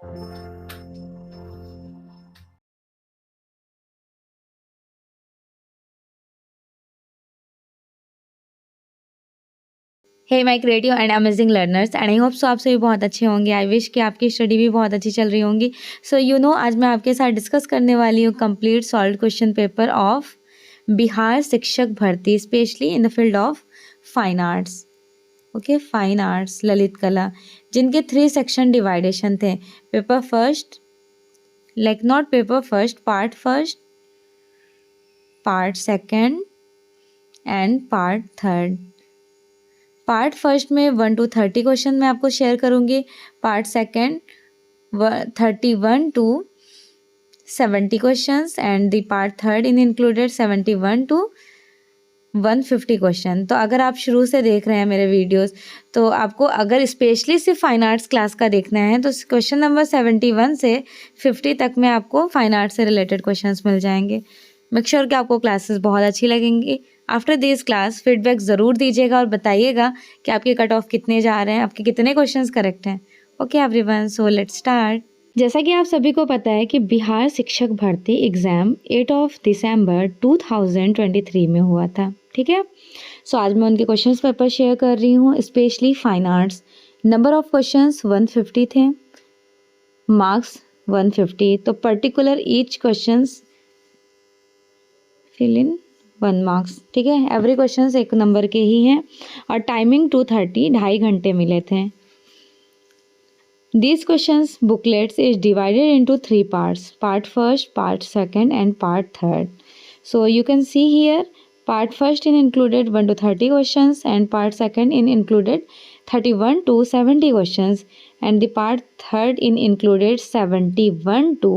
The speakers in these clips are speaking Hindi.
Hey my creative and amazing learners and I hope so आप सभी बहुत अच्छे होंगे। आई विश कि आपकी स्टडी भी बहुत अच्छी चल रही होंगी। सो आज मैं आपके साथ डिस्कस करने वाली हूँ complete solve question paper of Bihar शिक्षक भर्ती, specially in the field of fine arts. Okay, fine arts, Lalit कला, जिनके 3 सेक्शन डिवाइडेशन थे। Paper first, like not paper first, part second and part third. Part first में 1 to 30 क्वेश्चन मैं आपको शेयर करूंगी। Part second 31 to 70 questions and the part third in included 71 to 150 question. तो अगर आप शुरू से देख रहे हैं मेरे वीडियोस, तो आपको अगर स्पेशली सिर्फ फाइन आर्ट्स क्लास का देखना है तो क्वेश्चन नंबर 71 से 50 तक में आपको फाइन आर्ट्स से रिलेटेड क्वेश्चंस मिल जाएंगे। मेक श्योर कि आपको क्लासेस बहुत अच्छी लगेंगी। आफ्टर दिस क्लास फीडबैक ज़रूर दीजिएगा और बताइएगा कि आपके कट ऑफ कितने जा रहे हैं, आपके कितने क्वेश्चंस करेक्ट हैं। Okay everyone, so let's start. जैसा कि आप सभी को पता है कि बिहार शिक्षक भर्ती एग्ज़ाम 8 दिसंबर 2023 में हुआ था, ठीक है। सो आज मैं उनके क्वेश्चंस पेपर शेयर कर रही हूँ, specially fine arts. Number of questions 150 थे, मार्क्स 150। तो particular each questions fill in 1 marks, ठीक है। एवरी क्वेश्चंस 1 नंबर के ही हैं और टाइमिंग 2:30, 2.5 घंटे मिले थे। These questions booklets is divided into 3 parts, part first, part second and part third. So you can see here part first in included 1 to 30 questions and part second in included 31 to 70 questions and the part third in included 71 to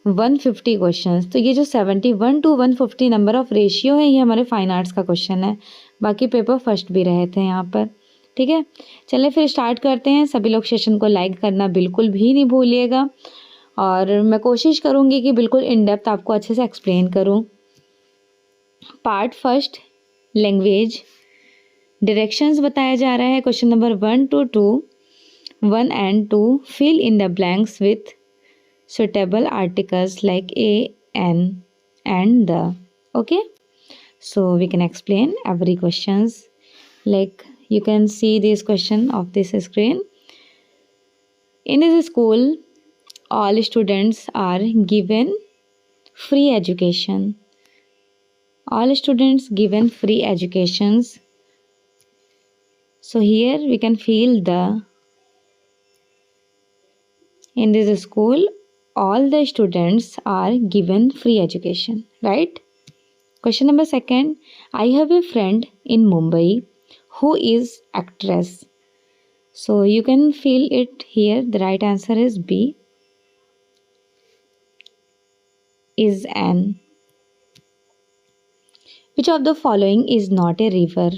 150 questions. तो ये जो 71 to 150 नंबर ऑफ रेशियो है, ये हमारे फाइन आर्ट्स का क्वेश्चन है। बाकी पेपर फर्स्ट भी रहे थे यहाँ पर, ठीक है। चलिए फिर स्टार्ट करते हैं। सभी लोग सेशन को लाइक करना बिल्कुल भी नहीं भूलिएगा और मैं कोशिश करूँगी कि बिल्कुल इन डेप्थ आपको अच्छे से एक्सप्लेन करूँ। पार्ट फर्स्ट, लैंग्वेज, डायरेक्शंस बताया जा रहा है। Question number 1 to 2, 1 and 2, fill in the blanks with suitable articles like a, an and the. Okay, so we can explain every questions. Like you can see this question of this screen. In this school all students are given free education. All students given free educations. So here we can feel the in this school all the students are given free education, right? Question number second, I have a friend in Mumbai who is actress. So you can feel it here. The right answer is B, is an. Which of the following is not a river?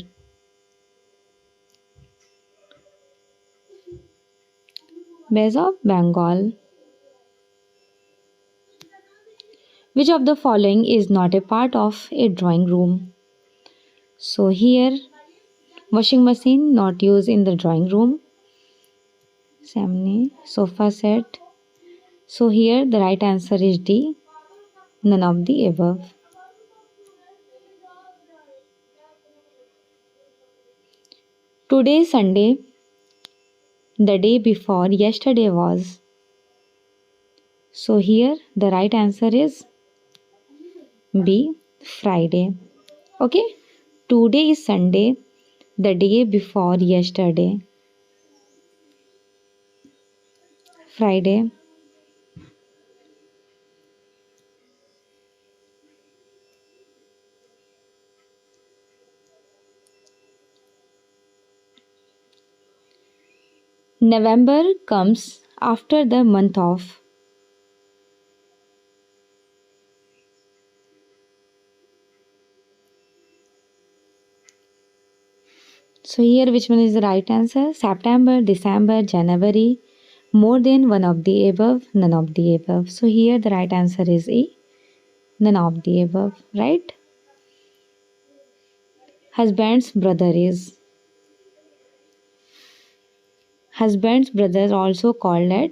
Bay of Bengal. Which of the following is not a part of a drawing room? So here washing machine not used in the drawing room. Samne sofa set. So here the right answer is D, none of the above. Today is Sunday. The day before yesterday was. So here the right answer is B, Friday. Okay. Today is Sunday. The day before yesterday, Friday. November comes after the month of. So here which one is the right answer? September, December, January. More than one of the above, none of the above. So here the right answer is E, none of the above, right? Husband's brother is. Husband's brother also called as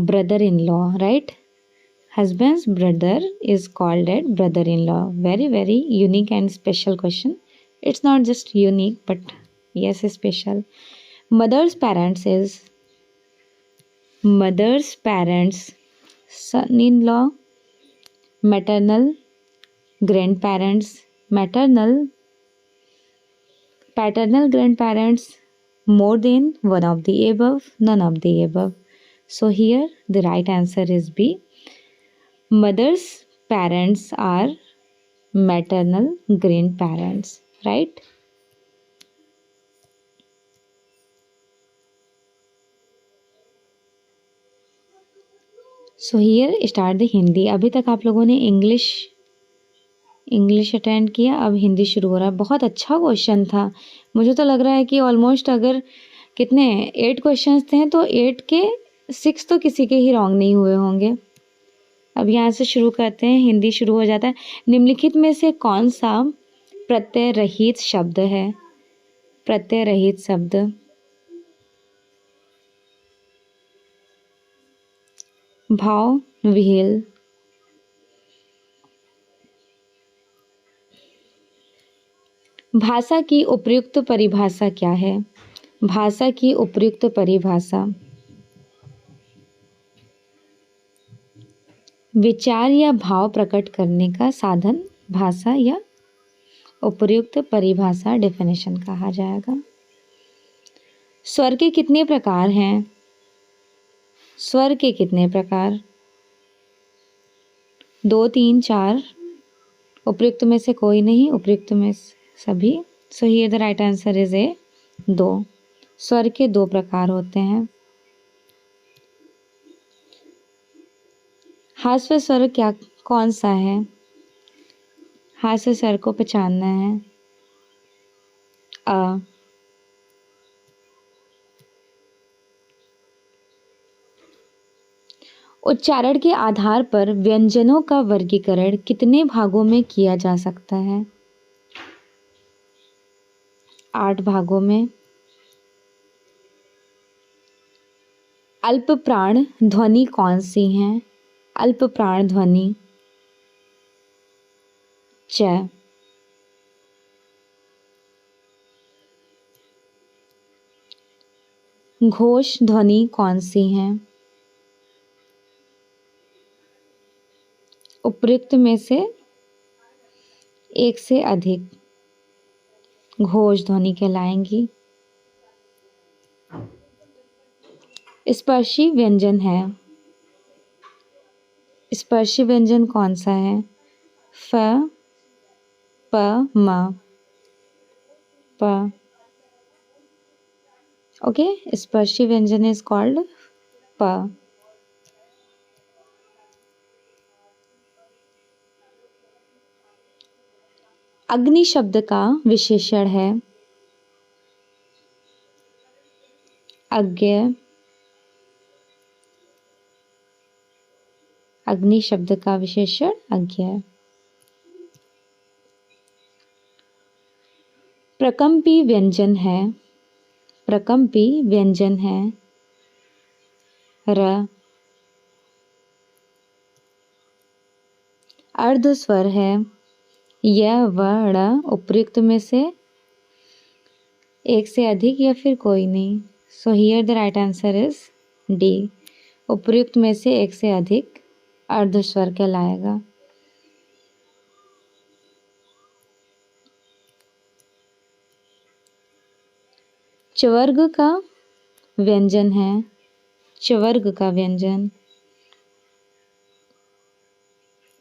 brother-in-law, right? Husband's brother is called as brother-in-law. Very, very unique and special question. It's not just unique, but yes, special. Mother's parents is mother's parents, son-in-law, maternal, grandparents, maternal, paternal grandparents, more than one of the above, none of the above. So here the right answer is B. Mother's parents are maternal grandparents, right? So here start the Hindi. अभी तक आप लोगों ने इंग्लिश अटेंड किया, अब हिंदी शुरू हो रहा है. बहुत अच्छा क्वेश्चन था. मुझे तो लग रहा है कि ऑलमोस्ट अगर कितने 8 क्वेश्चंस थे तो 8 के 6 तो किसी के ही रॉन्ग नहीं हुए होंगे. अब यहाँ से शुरू करते हैं. हिंदी शुरू हो जाता है. निम्नलिखित में से कौन सा प्रत्यय रहित शब्द है? प्रत्यय रहित शब्द. भाव विहीन. भाषा की उपयुक्त परिभाषा क्या है? भाषा की उपयुक्त परिभाषा विचार या भाव प्रकट करने का साधन भाषा या उपयुक्त परिभाषा डेफिनेशन कहा जाएगा. स्वर के कितने प्रकार हैं? स्वर के कितने प्रकार? 2, 3, 4. उपयुक्त में से कोई नहीं, उपयुक्त में सभी. सो here the right answer is ए 2. स्वर के 2 प्रकार होते हैं. हास्य स्वर क्या कौन सा है? हास्य स्वर को पहचानना है. अ. उच्चारण के आधार पर व्यंजनों का वर्गीकरण कितने भागों में किया जा सकता है? 8 भागों में. अल्प प्राण ध्वनि कौन सी हैं? अल्प प्राण ध्वनि च. घोष ध्वनि कौन सी हैं? उपयुक्त में से एक से अधिक घोष ध्वनि कहलाएंगी. स्पर्शी व्यंजन है. स्पर्शी व्यंजन कौन सा है? फ, प, म, प. ओके, स्पर्शी व्यंजन इज कॉल्ड प. अग्नि शब्द का विशेषण है अज्ञ. अग्नि शब्द का विशेषण अज्ञ. प्रकंपी व्यंजन है. प्रकंपी व्यंजन है र. अर्ध स्वर है य, व, ड़. उपयुक्त में से एक से अधिक या फिर कोई नहीं. सो here the right answer is D. उपयुक्त में से एक से अधिक अर्ध स्वर कहलाएगा. चवर्ग का व्यंजन है. चवर्ग का व्यंजन.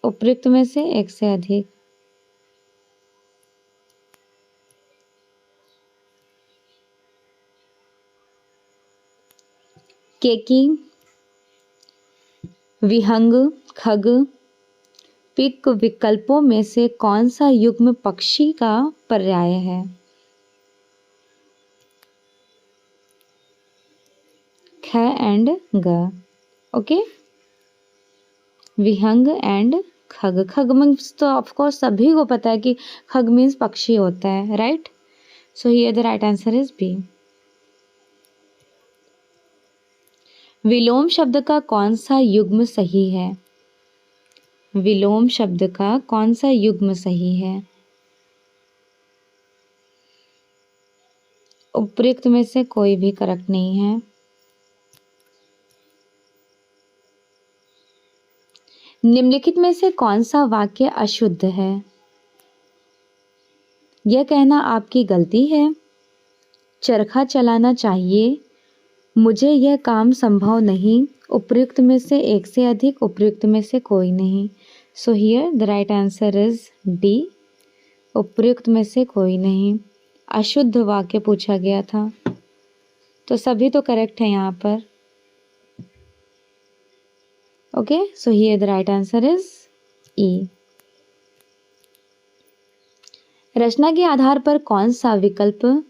उपयुक्त में से एक से अधिक. केकी, विहंग, खग, पिक विकल्पों में से कौन सा युग्म पक्षी का पर्याय है? ख एंड ग. Okay, Vihang and Khag. Khag means तो ऑफकोर्स सभी को पता है कि खग मीन्स पक्षी होता है, right? So here the right answer is B. विलोम शब्द का कौन सा युग्म सही है? विलोम शब्द का कौन सा युग्म सही है? उपयुक्त में से कोई भी करेक्ट नहीं है। निम्नलिखित में से कौन सा वाक्य अशुद्ध है? यह कहना आपकी गलती है, चरखा चलाना चाहिए, मुझे यह काम संभव नहीं, उपयुक्त में से एक से अधिक, उपयुक्त में से कोई नहीं। सो here the right answer is D, उपयुक्त में से कोई नहीं। अशुद्ध वाक्य पूछा गया था, तो सभी तो करेक्ट है यहाँ पर। Okay, so here the right answer is E. रचना के आधार पर कौन सा विकल्प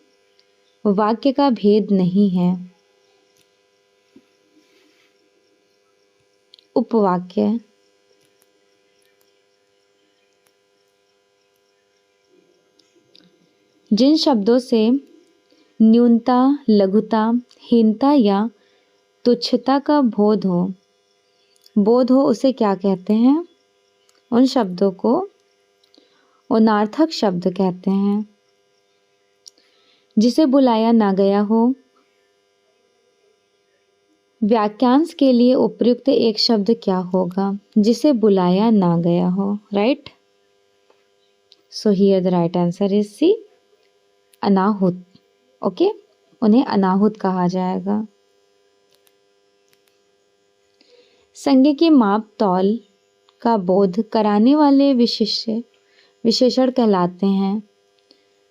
वाक्य का भेद नहीं है? उपवाक्य। जिन शब्दों से न्यूनता, लघुता, हीनता या तुच्छता का बोध हो उसे क्या कहते हैं? उन शब्दों को अनर्थक शब्द कहते हैं। जिसे बुलाया ना गया हो, वाक्यांश के लिए उपयुक्त एक शब्द क्या होगा? जिसे बुलाया ना गया हो, right? So here the right answer is C, अनाहुत। ओके, उन्हें अनाहुत कहा जाएगा। संज्ञा की माप तौल का बोध कराने वाले विशेषण कहलाते हैं।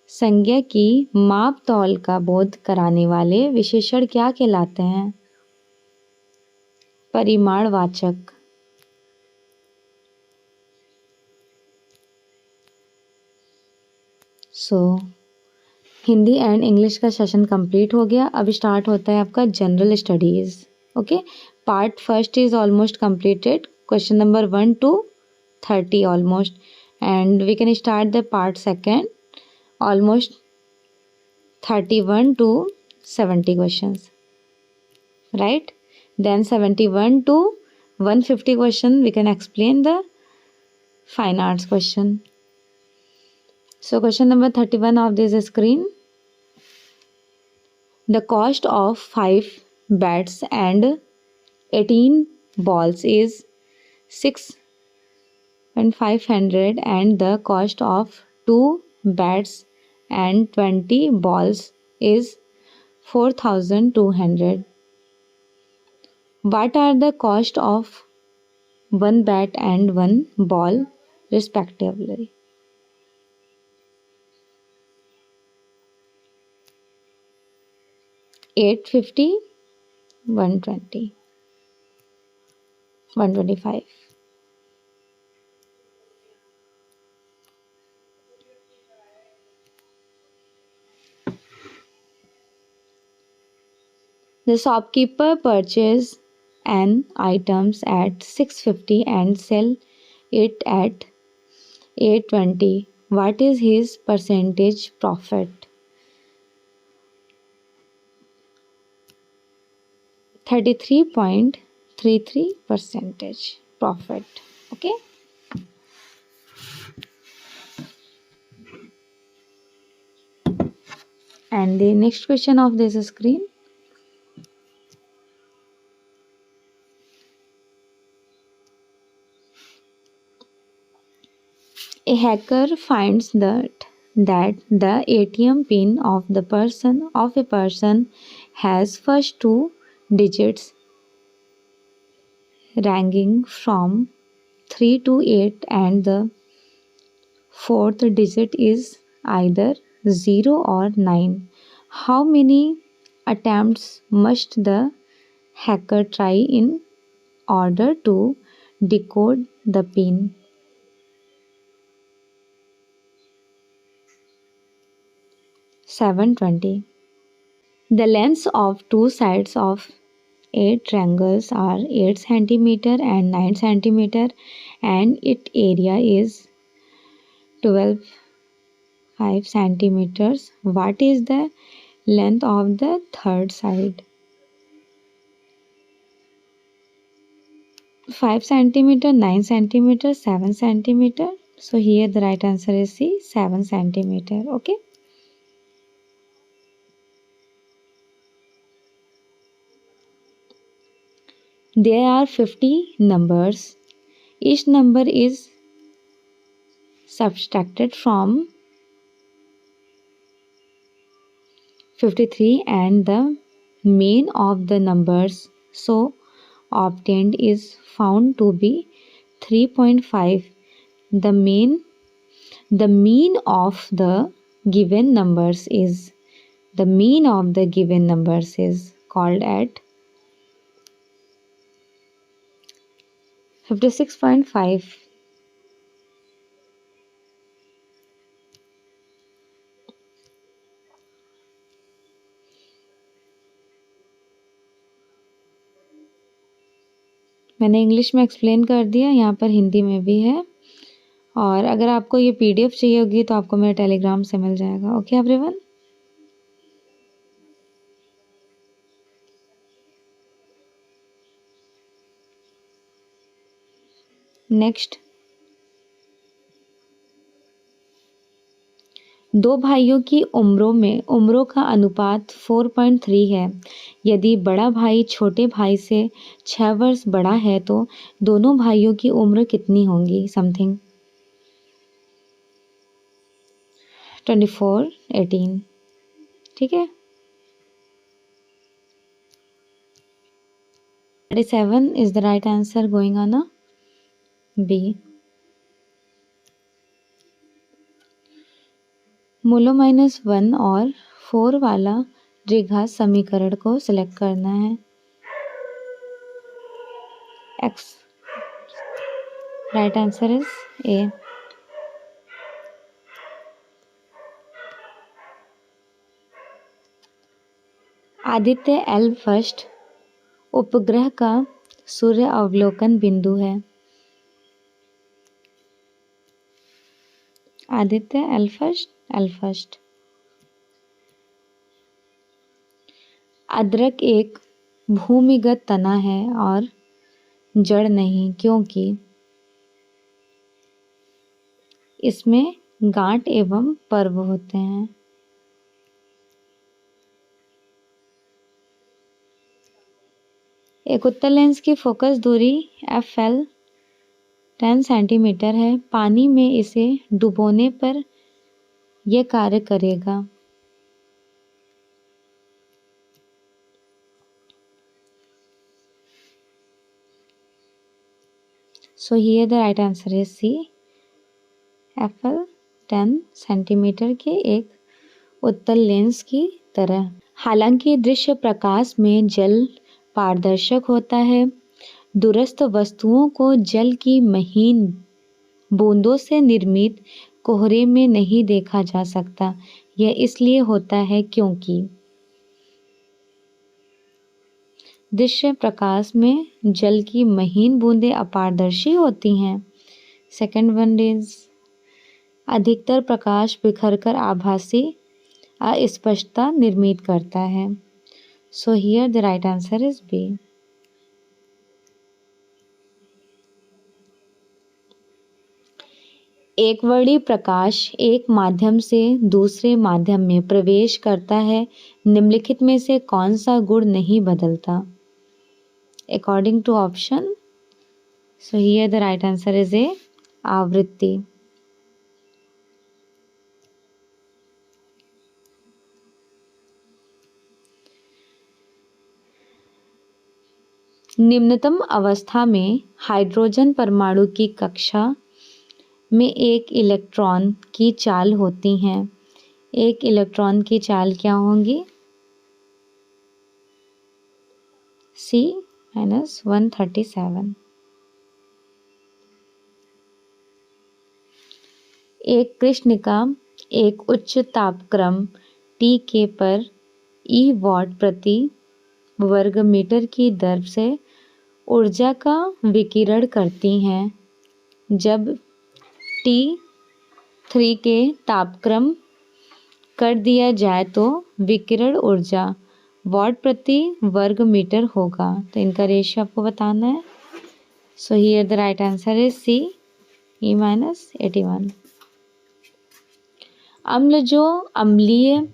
संज्ञा की माप तौल का बोध कराने वाले विशेषण क्या कहलाते हैं? परिमाणवाचक। सो हिंदी एंड इंग्लिश का सेशन कंप्लीट हो गया। अब स्टार्ट होता है आपका general studies. Okay, part first is almost completed, question number 1 to 30 almost, and we can start the part second, almost 31 to 70 questions, right? Then 71 to 150 question we can explain the fine arts question. So question number 31 of this screen. The cost of 5 bats and 18 balls is 6,500 and the cost of 2 bats and 20 balls is 4,200. What are the cost of 1 bat and 1 ball respectively? $850, $120, $125. The shopkeeper purchase an items at $650 and sell it at $820. What is his percentage profit? 33.33% profit. Okay. And the next question of this screen. A hacker finds that the ATM pin of a person has first 2 digits ranging from 3 to 8 and the fourth digit is either 0 or 9. How many attempts must the hacker try in order to decode the pin? 720. The lengths of two sides of 8 triangles are 8 cm and 9 cm and its area is 12.5 centimeters. What is the length of the third side? 5 centimeter, 9 centimeter, 7 centimeter. So here the right answer is C, 7 centimeter. Okay. There are 50 numbers. Each number is subtracted from 53 and the mean of the numbers so obtained is found to be 3.5. The mean of the given numbers is called at 56.5. मैंने इंग्लिश में एक्सप्लेन कर दिया, यहाँ पर हिंदी में भी है। और अगर आपको ये पीडीएफ चाहिए होगी तो आपको मेरे टेलीग्राम से मिल जाएगा। Okay everyone. नेक्स्ट, दो भाइयों की उम्रों का अनुपात 4.3 है। यदि बड़ा भाई छोटे भाई से 6 वर्ष बड़ा है तो दोनों भाइयों की उम्र कितनी होंगी? समथिंग 24, 18। ठीक है। 37 is the right answer going on a B. मूलो -1 और 4 वाला द्विघात समीकरण को सिलेक्ट करना है। X, right answer is A. Aditya L first उपग्रह का सूर्य अवलोकन बिंदु है। Aditya L first. अदरक एक भूमिगत तना है और जड़ नहीं, क्योंकि इसमें गांठ एवं पर्व होते हैं। एक उत्तल लेंस की फोकस दूरी FL 10 सेंटीमीटर है। पानी में इसे डुबोने पर यह कार्य करेगा। So here the right answer is C, FL 10 centimetre के एक उत्तल लेंस की तरह। हालांकि दृश्य प्रकाश में जल पारदर्शक होता है, दूरस्थ वस्तुओं को जल की महीन बूंदों से निर्मित कोहरे में नहीं देखा जा सकता। यह इसलिए होता है क्योंकि दृश्य प्रकाश में जल की महीन बूंदें अपारदर्शी होती हैं। सेकंड वन इज अधिकतर प्रकाश बिखरकर आभासी अस्पष्टता निर्मित करता है। So here the right answer is B. एक वर्णी प्रकाश एक माध्यम से दूसरे माध्यम में प्रवेश करता है। निम्नलिखित में से कौन सा गुण नहीं बदलता? According to option, so here the right answer is A, आवृत्ति। निम्नतम अवस्था में हाइड्रोजन परमाणु की कक्षा में एक इलेक्ट्रॉन की चाल होती हैं। एक इलेक्ट्रॉन की चाल क्या होंगी? C -137। एक कृष्णिका एक उच्च तापक्रम Tk पर E वाट प्रति वर्ग मीटर की दर से ऊर्जा का विकिरण करती हैं। जब T3 के तापक्रम कर दिया जाए तो विकिरण ऊर्जा वाट प्रति वर्ग मीटर होगा। तो इनका रेशियो आपको बताना है। So here the right answer is C, E minus 81. अम्ल जो अम्लीय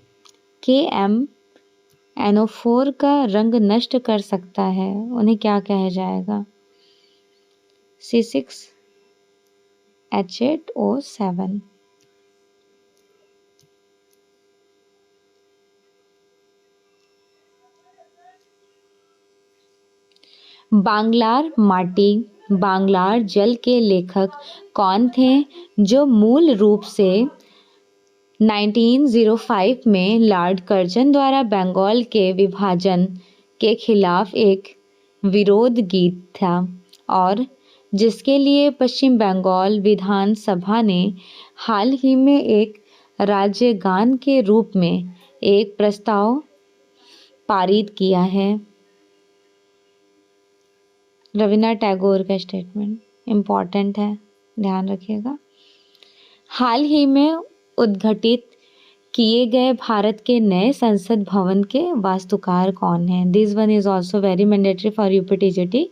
KMnO4 का रंग नष्ट कर सकता है उन्हें क्या कहा जाएगा? C6H8O7. बांग्लार माटी बांग्लार जल के लेखक कौन थे जो मूल रूप से 1905 में लॉर्ड कर्जन द्वारा बंगाल के विभाजन के खिलाफ एक विरोध गीत था और जिसके लिए पश्चिम बंगाल विधानसभा ने हाल ही में एक राज्य गान के रूप में एक प्रस्ताव पारित किया है? रविन्द्रनाथ टैगोर का स्टेटमेंट इम्पॉर्टेंट है, ध्यान रखिएगा। हाल ही में उद्घाटित किए गए भारत के नए संसद भवन के वास्तुकार कौन हैं? This one is also very mandatory for UP TGT,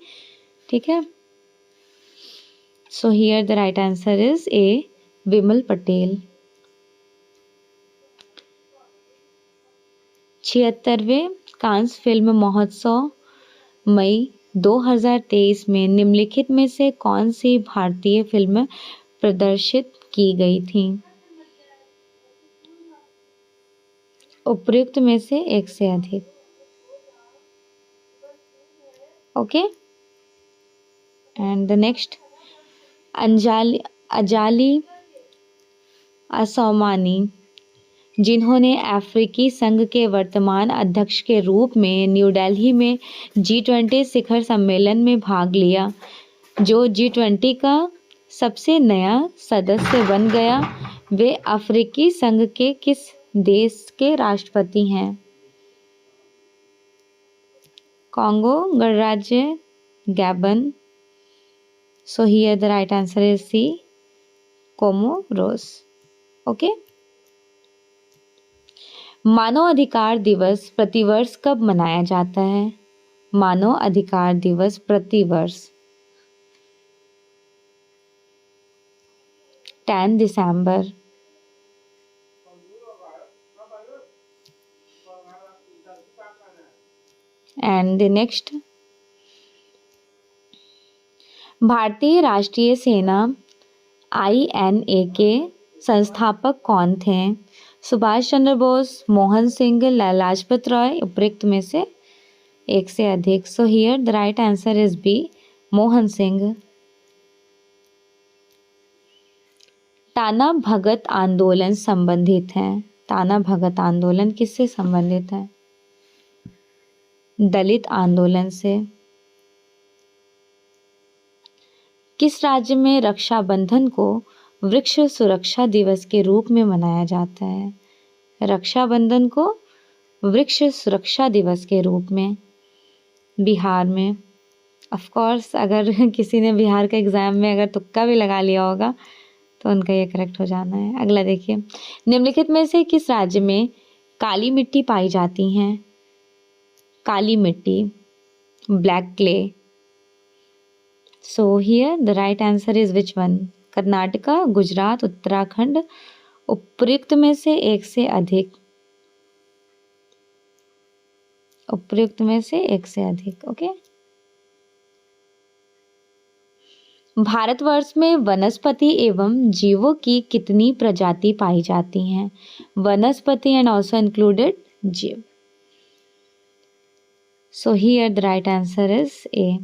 ठीक है। So here the right answer is A, Vimal Patel. 76वें कांस फिल्म महोत्सव मई 2023 में निम्नलिखित में से कौन सी भारतीय फिल्म प्रदर्शित की गई थी? उपयुक्त में से एक से अधिक। Okay, and the next, Azali Assoumani जिन्होंने अफ्रीकी संघ के वर्तमान अध्यक्ष के रूप में न्यू दिल्ली में G20 शिखर सम्मेलन में भाग लिया, जो G20 का सबसे नया सदस्य बन गया, वे अफ्रीकी संघ के किस देश के राष्ट्रपति हैं? कॉन्गो गणराज्य, Gabon. So here the right answer is C, Comoros. Okay, मानव अधिकार दिवस प्रतिवर्ष कब मनाया जाता है? मानव अधिकार दिवस प्रतिवर्ष 10 दिसंबर। एंड द नेक्स्ट, भारतीय राष्ट्रीय सेना INA के संस्थापक कौन थे? सुभाष चंद्र बोस, मोहन सिंह, लाजपत राय, उपयुक्त में से एक से अधिक। So here the right answer is B, Mohan Singh. Tana Bhagat आंदोलन संबंधित है। टाना भगत आंदोलन किससे संबंधित है? दलित आंदोलन से। किस राज्य में रक्षाबंधन को वृक्ष सुरक्षा दिवस के रूप में मनाया जाता है? रक्षाबंधन को वृक्ष सुरक्षा दिवस के रूप में बिहार में। ऑफ कोर्स अगर किसी ने बिहार का एग्जाम में अगर तुक्का भी लगा लिया होगा तो उनका ये करेक्ट हो जाना है। अगला देखिए, निम्नलिखित में से किस राज्य में काली मिट्टी पाई जाती हैं? काली मिट्टी, black clay. So here the right answer is which one? Karnataka, Gujarat, Uttarakhand, उपयुक्त में से एक से अधिक। उपयुक्त में से एक से अधिक। ओके, भारतवर्ष में वनस्पति एवं जीवों की कितनी प्रजाति पाई जाती हैं? वनस्पति एंड ऑल्सो इंक्लूडेड जीव। सो here the right answer is ए।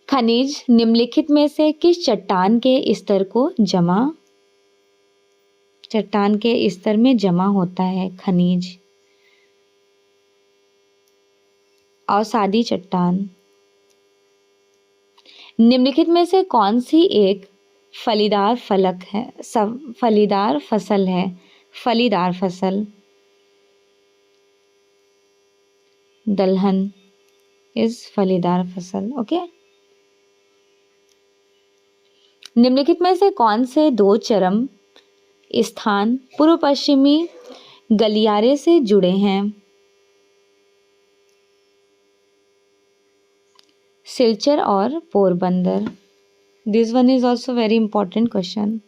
खनिज निम्नलिखित में से किस चट्टान के स्तर में जमा होता है? खनिज, अवसादी चट्टान। निम्नलिखित में से कौन सी एक फलीदार फसल है? फलीदार फसल, दलहन इज फलीदार फसल। ओके, निम्नलिखित में से कौन से दो चरम स्थान पूर्व पश्चिमी गलियारे से जुड़े हैं? सिलचर और Porbandar. This one is also very important question.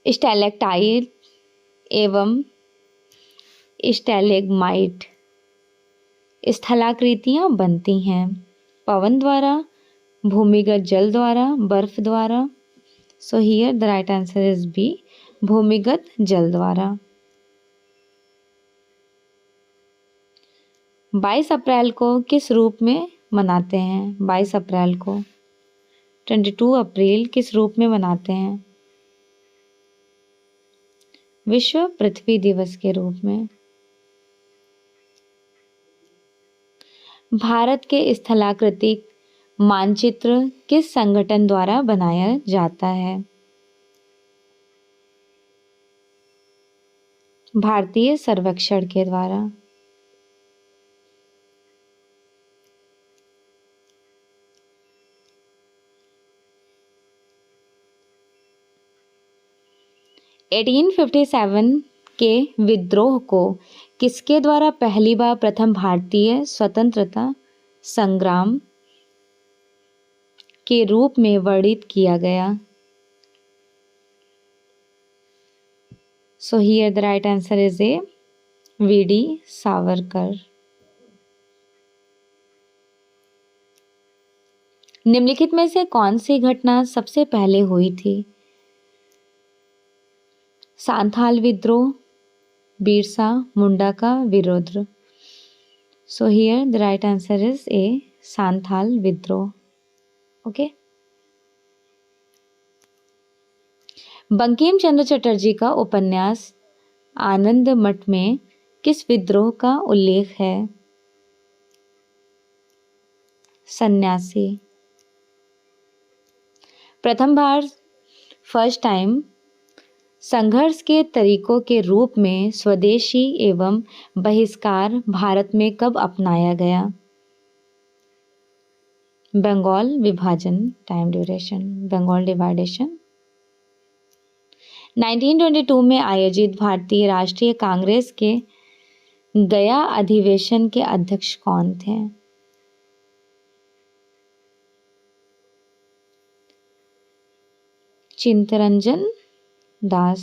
Stalactite एवं स्टैलेग्माइट स्थलाकृतियां बनती हैं पवन द्वारा, भूमिगत जल द्वारा, बर्फ द्वारा। So here the right answer is B, भूमिगत जल द्वारा। 22 अप्रैल को किस रूप में मनाते हैं? 22 अप्रैल को 22 अप्रैल किस रूप में मनाते हैं? विश्व पृथ्वी दिवस के रूप में। भारत के स्थलाकृतिक मानचित्र किस संगठन द्वारा बनाया जाता है? भारतीय सर्वेक्षण के द्वारा। एटीन 1857 के विद्रोह को किसके द्वारा पहली बार प्रथम भारतीय स्वतंत्रता संग्राम के रूप में वर्णित किया गया? So here the right answer is A, V D Savarkar. निम्नलिखित में से कौन सी घटना सबसे पहले हुई थी? सांथाल विद्रोह, बिरसा मुंडा का विरोध। सो here the right answer is ए, सांथाल विद्रोह। ओके। बंकिम चंद्र चटर्जी का उपन्यास आनंद मठ में किस विद्रोह का उल्लेख है? सन्यासी। प्रथम बार फर्स्ट टाइम संघर्ष के तरीकों के रूप में स्वदेशी एवं बहिष्कार भारत में कब अपनाया गया? बंगाल विभाजन, टाइम ड्यूरेशन, बंगाल डिवाइडेशन। 1922 में आयोजित भारतीय राष्ट्रीय कांग्रेस के गया अधिवेशन के अध्यक्ष कौन थे? चित्तरंजन दास।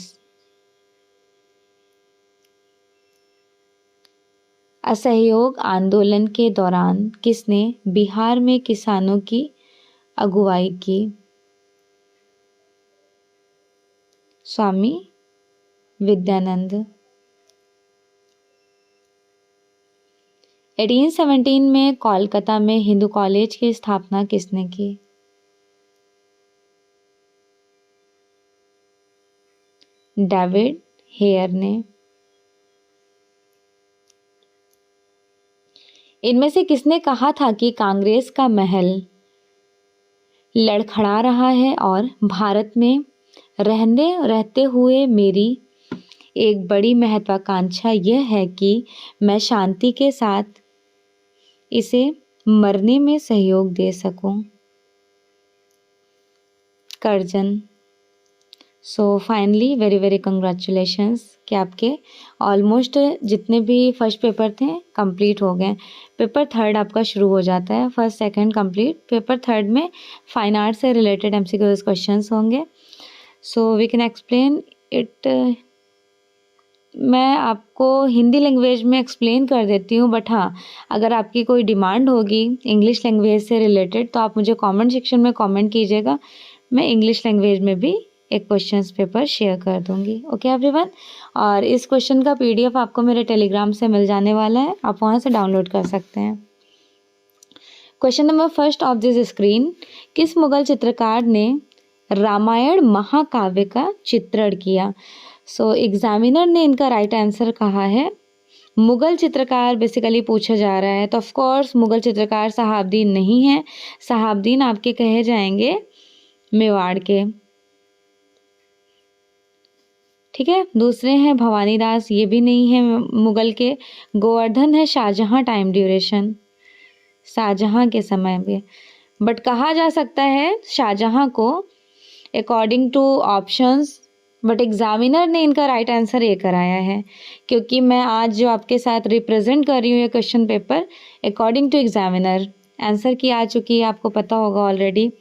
असहयोग आंदोलन के दौरान किसने बिहार में किसानों की अगुवाई की? स्वामी विद्यानंद। 1817 में कोलकाता में हिंदू कॉलेज की स्थापना किसने की? डेविड हेयर ने। इनमें से किसने कहा था कि कांग्रेस का महल लड़खड़ा रहा है और भारत में रहते हुए मेरी एक बड़ी महत्वाकांक्षा यह है कि मैं शांति के साथ इसे मरने में सहयोग दे सकूं? Curzon. So finally very very congratulations कि आपके ऑलमोस्ट जितने भी फर्स्ट पेपर थे कंप्लीट हो गए। पेपर थर्ड आपका शुरू हो जाता है, first second complete, paper third में फाइन आर्ट से रिलेटेड एमसीक्यूज क्वेश्चंस होंगे। So we can explain it. मैं आपको हिंदी लैंग्वेज में एक्सप्लेन कर देती हूँ, बट हाँ अगर आपकी कोई डिमांड होगी इंग्लिश लैंग्वेज से रिलेटेड तो आप मुझे कमेंट सेक्शन में कमेंट कीजिएगा, मैं इंग्लिश लैंग्वेज में भी एक क्वेश्चंस पेपर शेयर कर दूंगी। Okay everyone. और इस क्वेश्चन का पीडीएफ आपको मेरे टेलीग्राम से मिल जाने वाला है, आप वहाँ से डाउनलोड कर सकते हैं। Question number first of this screen, किस मुगल चित्रकार ने रामायण महाकाव्य का चित्रण किया? सो एग्जामिनर ने इनका राइट आंसर कहा है मुगल चित्रकार बेसिकली पूछा जा रहा है, तो ऑफ कोर्स मुगल चित्रकार शहाबुद्दीन नहीं है, शहाबुद्दीन आपके कहे जाएंगे मेवाड़ के। ठीक है, दूसरे हैं भवानीदास, ये भी नहीं है मुगल के। गोवर्धन है शाहजहां, टाइम ड्यूरेशन शाहजहां के समय में। बट कहा जा सकता है शाहजहां को according to options, but examiner ने इनका राइट आंसर ये कराया है, क्योंकि मैं आज जो आपके साथ रिप्रेजेंट कर रही हूँ ये question paper according to examiner answer key आ चुकी है, आपको पता होगा ऑलरेडी।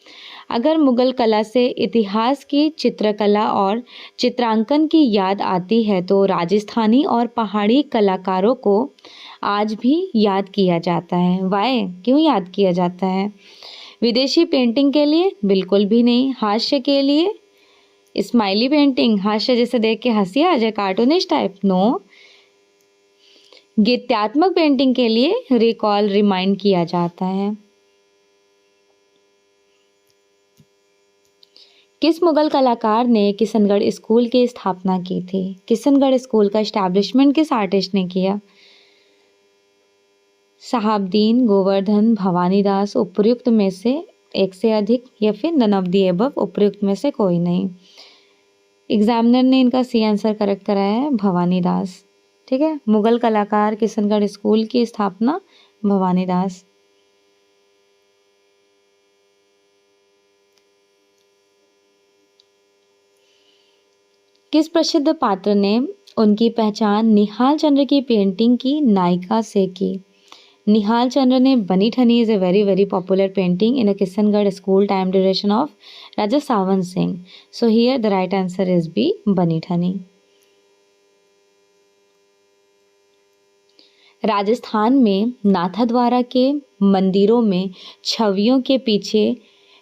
अगर मुगल कला से इतिहास की चित्रकला और चित्रांकन की याद आती है तो राजस्थानी और पहाड़ी कलाकारों को आज भी याद किया जाता है। वाई, क्यों याद किया जाता है? विदेशी पेंटिंग के लिए? बिल्कुल भी नहीं। हास्य के लिए? स्माइली पेंटिंग, हास्य जैसे देख के हंसी आ जाए, कार्टूनिश टाइप? नो। गीत्यात्मक पेंटिंग के लिए रिकॉल, रिमाइंड किया जाता है। किस मुगल कलाकार ने किशनगढ़ स्कूल की स्थापना की थी? किशनगढ़ स्कूल का एस्टैब्लिशमेंट किस आर्टिस्ट ने किया? शहाबुद्दीन, गोवर्धन, भवानीदास, उपयुक्त में से एक से अधिक, या फिर नन ऑफ द एबव, उपयुक्त में से कोई नहीं। एग्जामिनर ने इनका सी आंसर करेक्ट कराया है, भवानीदास। ठीक है, मुगल कलाकार किशनगढ़ स्कूल की स्थापना भवानीदास। किस प्रसिद्ध पात्र ने उनकी पहचान निहाल चंद्र की पेंटिंग की नायिका से की? निहाल चंद्र ने Bani Thani is a very very popular painting in a Kishangarh school time duration of Raja Sawan Singh. So here the right answer is B, Bani Thani. Rajasthan में नाथद्वारा के मंदिरों में छवियों के पीछे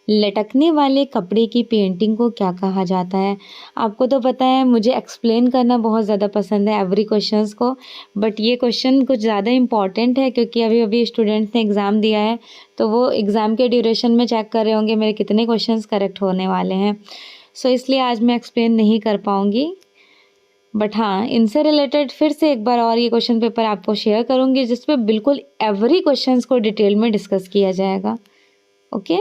लटकने वाले कपड़े की पेंटिंग को क्या कहा जाता है? आपको तो पता है मुझे एक्सप्लेन करना बहुत ज़्यादा पसंद है एवरी क्वेश्चंस को, बट ये क्वेश्चन कुछ ज़्यादा इम्पॉर्टेंट है क्योंकि अभी अभी स्टूडेंट्स ने एग्ज़ाम दिया है, तो वो एग्ज़ाम के ड्यूरेशन में चेक कर रहे होंगे मेरे कितने क्वेश्चंस करेक्ट होने वाले हैं। सो इसलिए आज मैं एक्सप्लेन नहीं कर पाऊँगी, बट हाँ, इनसे रिलेटेड फिर से एक बार और ये क्वेश्चन पेपर आपको शेयर करूँगी जिसपे बिल्कुल एवरी क्वेश्चंस को डिटेल में डिस्कस किया जाएगा। ओके।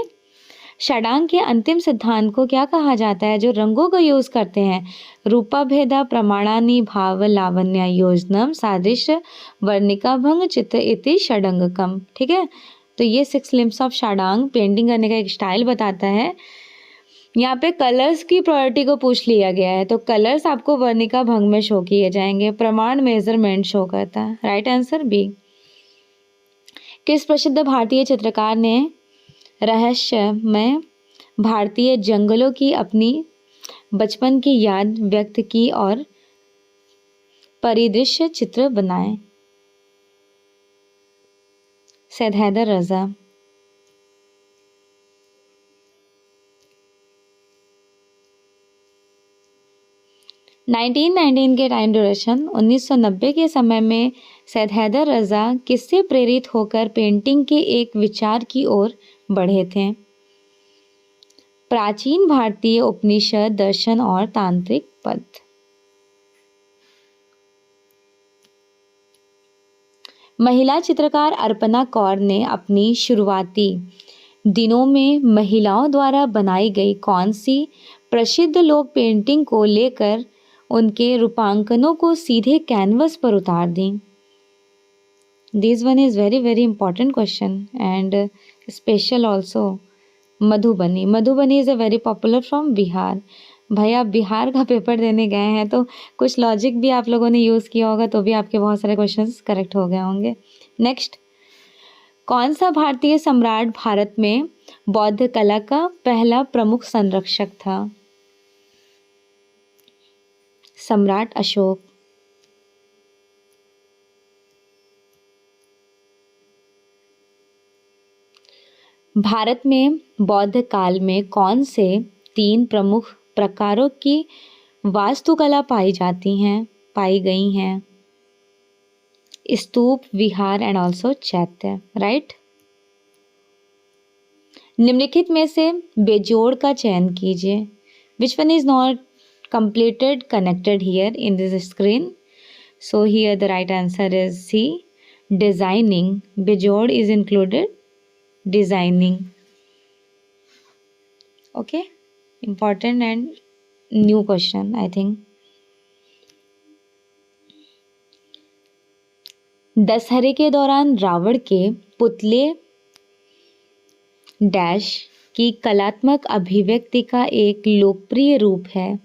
षडांग के अंतिम सिद्धांत को क्या कहा जाता है जो रंगों का यूज करते हैं? रूपाभेदा, प्रमाणानि, भाव लावण्य योजनम, सादृश्य, वर्णिका भंग, चित्र इति षडंगकम। ठीक है, तो ये 6 लिम्स ऑफ षडांग पेंटिंग करने का एक स्टाइल बताता है। यहाँ पे कलर्स की प्रायोरिटी को पूछ लिया गया है, तो कलर्स आपको वर्णिका भंग में शो किए जाएंगे, प्रमाण मेजरमेंट शो करता है। Right answer B. किस प्रसिद्ध भारतीय चित्रकार ने रहस्य में भारतीय जंगलों की अपनी बचपन की याद व्यक्त की और परिदृश्य चित्र बनाए? सैयद हैदर रजा। नाइनटीन के टाइम ड्यूरेशन 1990 के समय में सैयद हैदर रजा किससे प्रेरित होकर पेंटिंग के एक विचार की ओर बढ़े थे? प्राचीन भारतीय उपनिषद, दर्शन और तांत्रिक पद। महिला चित्रकार अर्पणा कौर ने अपनी शुरुआती दिनों में महिलाओं द्वारा बनाई गई कौन सी प्रसिद्ध लोक पेंटिंग को लेकर उनके रूपांकनों को सीधे कैनवस पर उतार दी? This one is very very important question and special also. Madhubani. Madhubani is a very popular from Bihar. भाई आप बिहार का पेपर देने गए हैं तो कुछ लॉजिक भी आप लोगों ने यूज़ किया होगा, तो भी आपके बहुत सारे क्वेश्चंस करेक्ट हो गए होंगे। नेक्स्ट, कौन सा भारतीय सम्राट भारत में बौद्ध कला का पहला प्रमुख संरक्षक था? सम्राट अशोक। भारत में बौद्ध काल में कौन से 3 प्रमुख प्रकारों की वास्तुकला पाई गई हैं? स्तूप, विहार एंड ऑल्सो चैत्य। राइट। निम्नलिखित में से बेजोड़ का चयन कीजिए। Which one is not completed connected here in this screen? So here the right answer is C, designing. बेजोड़ is included, designing. Okay, important and new question I think. दशहरे के दौरान रावण के पुतले डैश की कलात्मक अभिव्यक्ति का एक लोकप्रिय रूप है।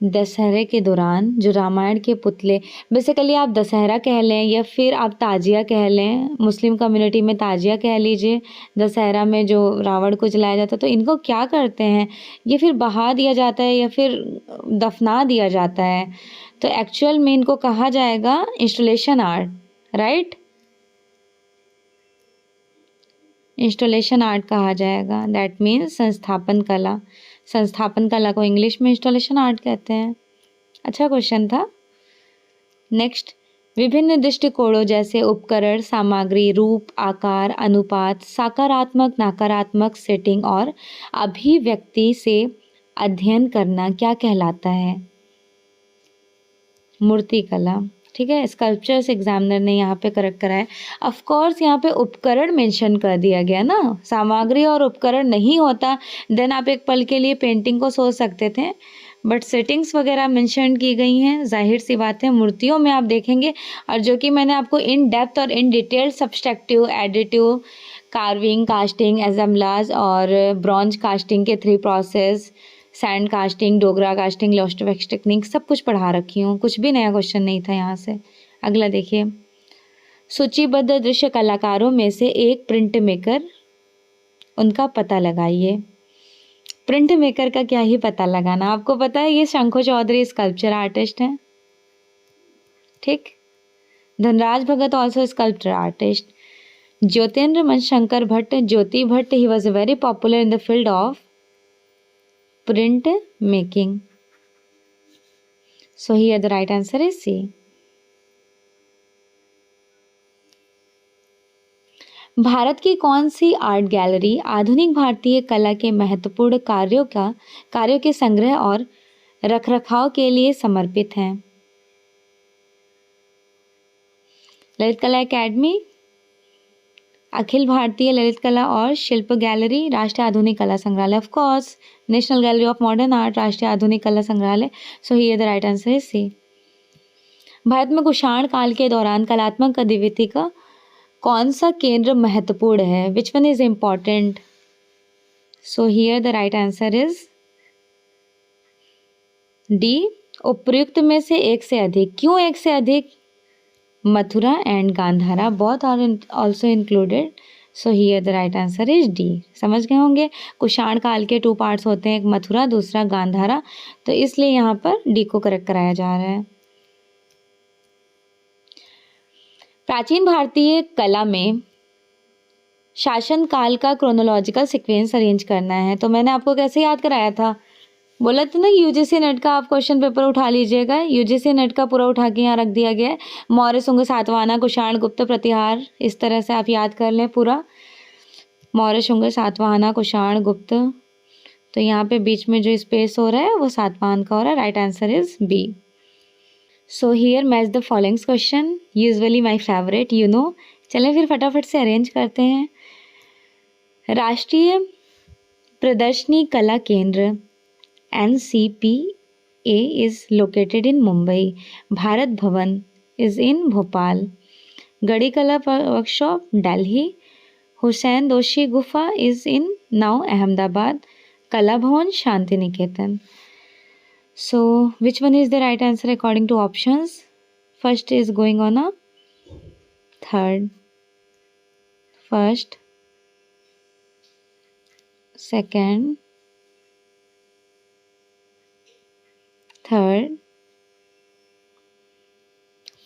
दशहरे के दौरान जो रामायण के पुतले, बेसिकली आप दशहरा कह लें या फिर आप ताजिया कह लें, मुस्लिम कम्युनिटी में ताजिया कह लीजिए, दशहरा में जो रावण को जलाया जाता है, तो इनको क्या करते हैं, ये फिर बहा दिया जाता है या फिर दफना दिया जाता है, तो एक्चुअल में इनको कहा जाएगा installation art, right. Installation art कहा जाएगा, दैट मीन्स संस्थापन कला। संस्थापन कला को इंग्लिश में इंस्टॉलेशन आर्ट कहते हैं। अच्छा क्वेश्चन था। नेक्स्ट, विभिन्न दृष्टिकोणों जैसे उपकरण, सामग्री, रूप, आकार, अनुपात, सकारात्मक, नकारात्मक सेटिंग और अभिव्यक्ति से अध्ययन करना क्या कहलाता है? मूर्तिकला। ठीक है, स्कल्पचर्स एग्जामिनर ने यहाँ पे करेक्ट कराया। ऑफ कोर्स यहाँ पे उपकरण मेंशन कर दिया गया ना, सामग्री और उपकरण नहीं होता देन आप एक पल के लिए पेंटिंग को सोच सकते थे, बट सेटिंग्स वगैरह मेंशन की गई हैं, जाहिर सी बात है मूर्तियों में आप देखेंगे, और जो कि मैंने आपको इन डेप्थ और in detail subtractive, additive, carving, casting, assemblage और ब्रॉन्ज कास्टिंग के 3 process, sand casting, Dokra casting, lost wax technique सब कुछ पढ़ा रखी हूँ, कुछ भी नया क्वेश्चन नहीं था यहाँ से। अगला देखिए, सूचीबद्ध दृश्य कलाकारों में से एक प्रिंट मेकर, उनका पता लगाइए। प्रिंट मेकर का क्या ही पता लगाना, आपको पता है ये शंखो चौधरी स्कल्पचर आर्टिस्ट हैं, ठीक। Dhanraj Bhagat also sculpture artist. Jyotindra Manshankar Bhatt, Jyoti Bhatt, he was very popular in the field of print making. So here the right answer is C. Bharat की कौन सी आर्ट गैलरी आधुनिक भारतीय कला के महत्वपूर्ण कार्यों के संग्रह और रखरखाव के लिए समर्पित है? ललित कला एकेडमी, अखिल भारतीय ललित कला और शिल्प गैलरी, राष्ट्रीय आधुनिक कला संग्रहालय, of course National Gallery of Modern Art, राष्ट्रीय आधुनिक कला संग्रहालय। So here the right answer is C. Bharat में कुषाण काल के दौरान कलात्मक गतिविधि का कौन सा केंद्र महत्वपूर्ण है? Which one is important? So here the right answer is D, उपर्युक्त में से एक से अधिक। क्यों एक से अधिक? Mathura and Gandhara both are also included. So here the right answer is D. समझ गए होंगे, कुषाण काल के 2 पार्ट्स होते हैं, एक मथुरा, दूसरा गांधारा, तो इसलिए यहाँ पर डी को करेक्ट कराया जा रहा है। प्राचीन भारतीय कला में शासन काल का क्रोनोलॉजिकल सीक्वेंस अरेंज करना है, तो मैंने आपको कैसे याद कराया था, बोला था ना यूजीसी नेट का आप क्वेश्चन पेपर उठा लीजिएगा। यूजीसी नेट का पूरा उठा के यहाँ रख दिया गया है। मौर्य, शुंग, सातवाहना, कुषाण, गुप्त, प्रतिहार, इस तरह से आप याद कर लें पूरा। मौर्य, शुंग, सातवाहना, कुषाण, गुप्त, तो यहाँ पे बीच में जो स्पेस हो रहा है वो सातवाहन का हो रहा है। Right answer is B. So here match the following question, usually my favourite, you know. चलें फिर फटाफट से अरेंज करते हैं। राष्ट्रीय प्रदर्शनी कला केंद्र NCPA is located in Mumbai. Bharat Bhavan is in Bhopal. Gadi Kala Workshop, Delhi. Hussain Doshi Gufa is in now Ahmedabad. Kala Bhavan, Shantiniketan. So, which one is the right answer according to options? First is going on a third. First, second, third,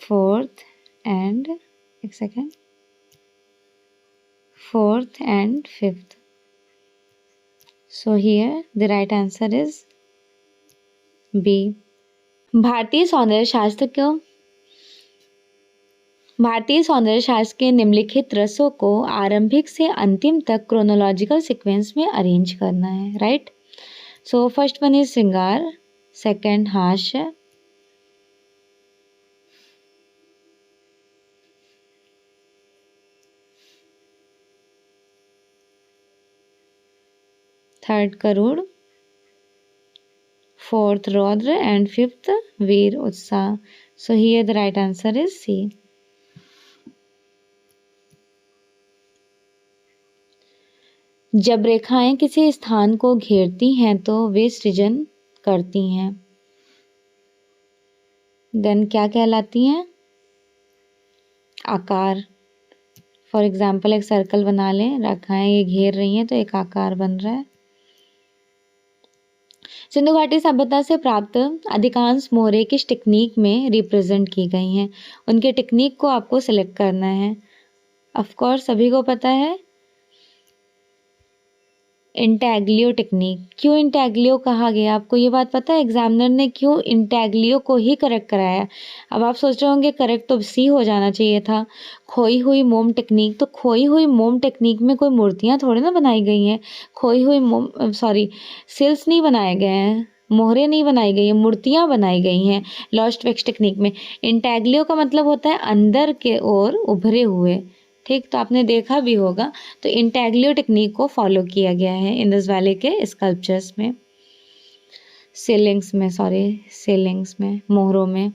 fourth and एक second, fourth and fifth. So here the right answer is B. भारतीय सौंदर्य शास्त्र के निम्नलिखित रसों को आरंभिक से अंतिम तक क्रोनोलॉजिकल सीक्वेंस में अरेंज करना है, right. So first one is श्रृंगार, सेकंड हास्य, थर्ड करुड़, फोर्थ रौद्र एंड फिफ्थ वीर उत्साह। So here the right answer is C. जब रेखाएं किसी स्थान को घेरती हैं तो वे सृजन करती हैं। देन क्या कहलाती हैं? आकार। फॉर एग्जाम्पल एक सर्कल बना लें, रेखाएं ये घेर रही हैं तो एक आकार बन रहा है। सिंधु घाटी सभ्यता से प्राप्त अधिकांश मोहरे किस टेक्निक में रिप्रेजेंट की गई हैं? उनके टेक्निक को आपको सिलेक्ट करना है। ऑफ कोर्स सभी को पता है इंटैग्लियो टेक्निक। क्यों इंटैग्लियो कहा गया आपको ये बात पता है? एग्जामिनर ने क्यों इंटैग्लियो को ही करेक्ट कराया? अब आप सोच रहे होंगे करेक्ट तो सी हो जाना चाहिए था, खोई हुई मोम टेक्निक। तो खोई हुई मोम टेक्निक में कोई मूर्तियां थोड़ी ना बनाई गई हैं। खोई हुई मोम सिल्स नहीं बनाए गए हैं, मोहरे नहीं बनाई गई हैं, मूर्तियां बनाई गई हैं लॉस्ट वैक्स टेक्निक में। इंटैग्लियो का मतलब होता है अंदर के ओर उभरे हुए। ठीक, तो आपने देखा भी होगा। तो इंटैग्लियो टेक्निक को फॉलो किया गया है इंडस वैली के स्कल्पचर्स में, सेलिंग्स में, मोहरों में।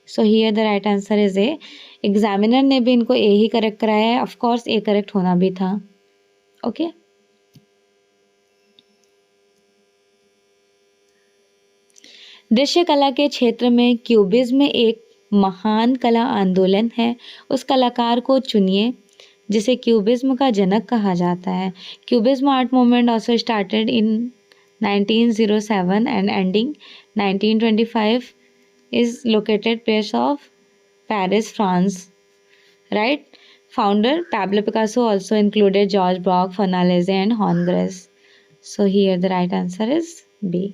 सो here the right answer is A. Examiner ने भी इनको ए ही करेक्ट कराया है। ऑफ कोर्स ए करेक्ट होना भी था। ओके दृश्य कला के क्षेत्र में क्यूबिज्म एक महान कला आंदोलन है। उस कलाकार को चुनिए जिसे क्यूबिज्म का जनक कहा जाता है। Cubism art movement also started in 1907 and ending 1925 is located place of Paris, France. Right? Founder Pablo Picasso also included George Braque, Fernandez and Hongres. So here the right answer is B.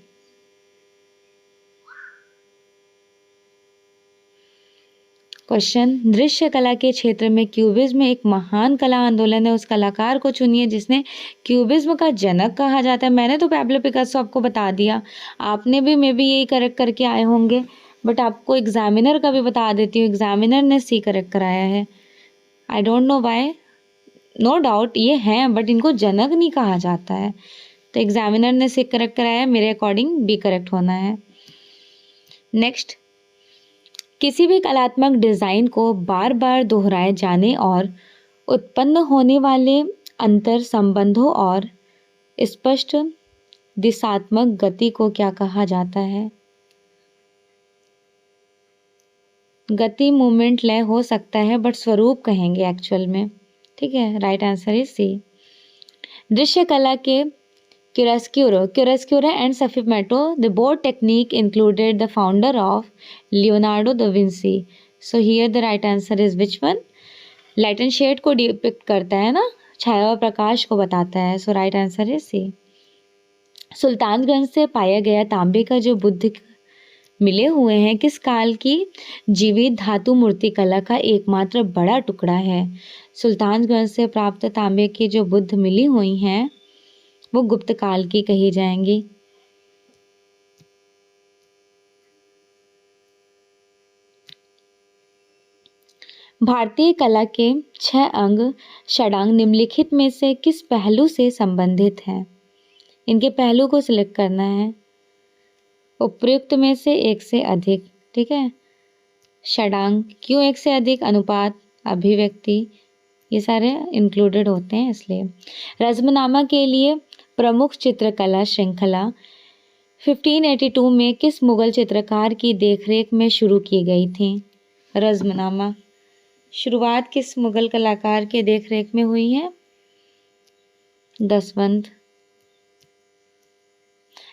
Question दृश्य कला के क्षेत्र में क्यूबिज्म एक महान कला आंदोलन है। उस कलाकार को चुनिए जिसने क्यूबिज्म का जनक कहा जाता है। मैंने तो पैब्लो पिकासो आपको बता दिया, आपने भी मे बी यही करेक्ट करके आए होंगे, बट आपको एग्जामिनर का भी बता देती हूँ। एग्जामिनर ने सी करेक्ट कराया है। I don't know why, no doubt ये हैं बट इनको जनक नहीं कहा जाता है। तो एग्जामिनर ने सी करेक्ट कराया है, मेरे अकॉर्डिंग बी करेक्ट होना है। नेक्स्ट, किसी भी कलात्मक डिज़ाइन को बार बार दोहराए जाने और उत्पन्न होने वाले अंतर संबंधों और स्पष्ट दिशात्मक गति को क्या कहा जाता है? गति मूवमेंट लय हो सकता है बट स्वरूप कहेंगे एक्चुअल में। ठीक है, राइट आंसर इज सी। दृश्य कला के Chiaroscuro and Sfumato, the both technique included the founder of Leonardo da Vinci. So here the right answer is which one? Light and shade को डिपिक्ट करता है ना, छाया और प्रकाश को बताता है। So right answer is C. Sultanganj से पाया गया तांबे का जो बुद्ध मिले हुए हैं किस काल की जीवित धातु मूर्ति कला का एकमात्र बड़ा टुकड़ा है? सुल्तानगंज से प्राप्त तांबे की जो बुद्ध मिली हुई हैं वो गुप्त काल की कही जाएंगी। भारतीय कला के 6 अंग षडांग निम्नलिखित में से किस पहलू से संबंधित हैं? इनके पहलू को सिलेक्ट करना है। उपयुक्त में से एक से अधिक। ठीक है, षडांग क्यों एक से अधिक? अनुपात, अभिव्यक्ति, ये सारे इंक्लूडेड होते हैं इसलिए। रज़्मनामा के लिए प्रमुख चित्रकला श्रृंखला 1582 में किस मुगल चित्रकार की देखरेख में शुरू की गई थी? रज़्मनामा शुरुआत किस मुगल कलाकार के देखरेख में हुई है? दसवंत।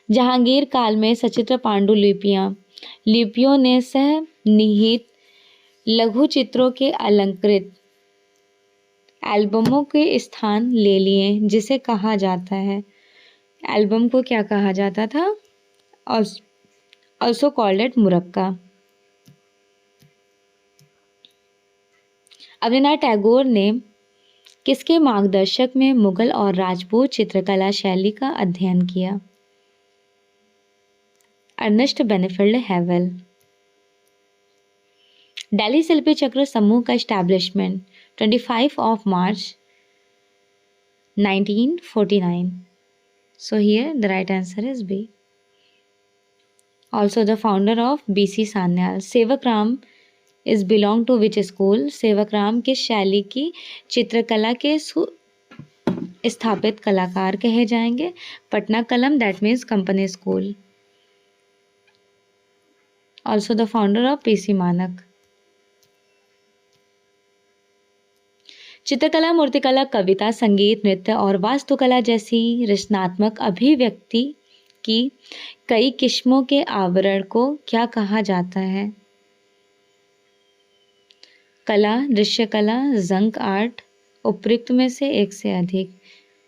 जहांगीर काल में सचित्र लिपियों ने सह निहित लघु चित्रों के अलंकृत एल्बमों के स्थान ले लिए जिसे कहा जाता है। एल्बम को क्या कहा जाता था? Also called it Murakka. Rabindranath Tagore ने किसके मार्गदर्शक में मुगल और राजपूत चित्रकला शैली का अध्ययन किया? अर्नेस्ट बेनेफिल्ड हैवेल। दिल्ली शिल्पी चक्र समूह का establishment 25 of March 1949. So here the right answer is B. Also the founder of BC Sanyal. Sevakram is belong to which school? Sevakram किस शैली की चित्रकला के स्थापित कलाकार कहे जाएंगे? पटना कलम, that means company school. Also the founder of PC मानक। चित्रकला, मूर्तिकला, कविता, संगीत, नृत्य और वास्तुकला जैसी रचनात्मक अभिव्यक्ति की कई किस्मों के आवरण को क्या कहा जाता है? कला, दृश्य कला, जंक आर्ट, उपयुक्त में से एक से अधिक।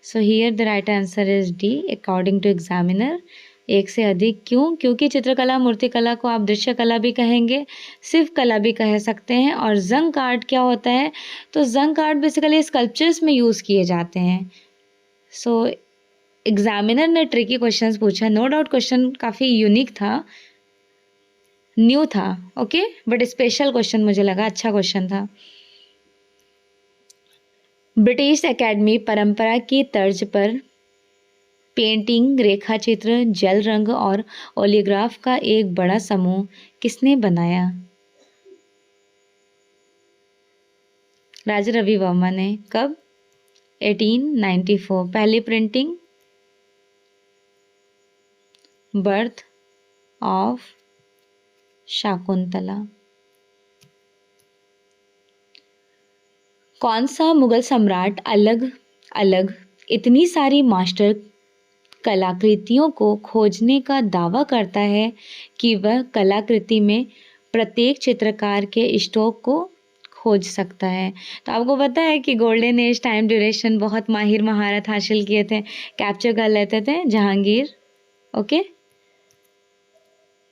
So here the right answer is D, according to examiner. एक से अधिक क्यों? क्योंकि चित्रकला, मूर्तिकला को आप दृश्य कला भी कहेंगे, सिर्फ कला भी कह सकते हैं। और जंक आर्ट क्या होता है? तो जंक आर्ट बेसिकली स्कल्पचर्स में यूज़ किए जाते हैं। सो एग्जामिनर ने ट्रिकी क्वेश्चंस पूछा, नो डाउट क्वेश्चन काफ़ी यूनिक था, न्यू था, ओके, बट स्पेशल क्वेश्चन मुझे लगा, अच्छा क्वेश्चन था। ब्रिटिश एकेडमी परंपरा की तर्ज पर पेंटिंग, रेखाचित्र, जल रंग और ओलियोग्राफ का एक बड़ा समूह किसने बनाया? राजा रवि वर्मा ने। कब? 1894। पहली प्रिंटिंग? Birth of Shakuntala. कौन सा मुगल सम्राट अलग अलग इतनी सारी मास्टर कलाकृतियों को खोजने का दावा करता है कि वह कलाकृति में प्रत्येक चित्रकार के स्टॉक को खोज सकता है? तो आपको पता है कि गोल्डन एज टाइम ड्यूरेशन बहुत माहिर महारत हासिल किए थे, कैप्चर कर लेते थे, जहांगीर। ओके,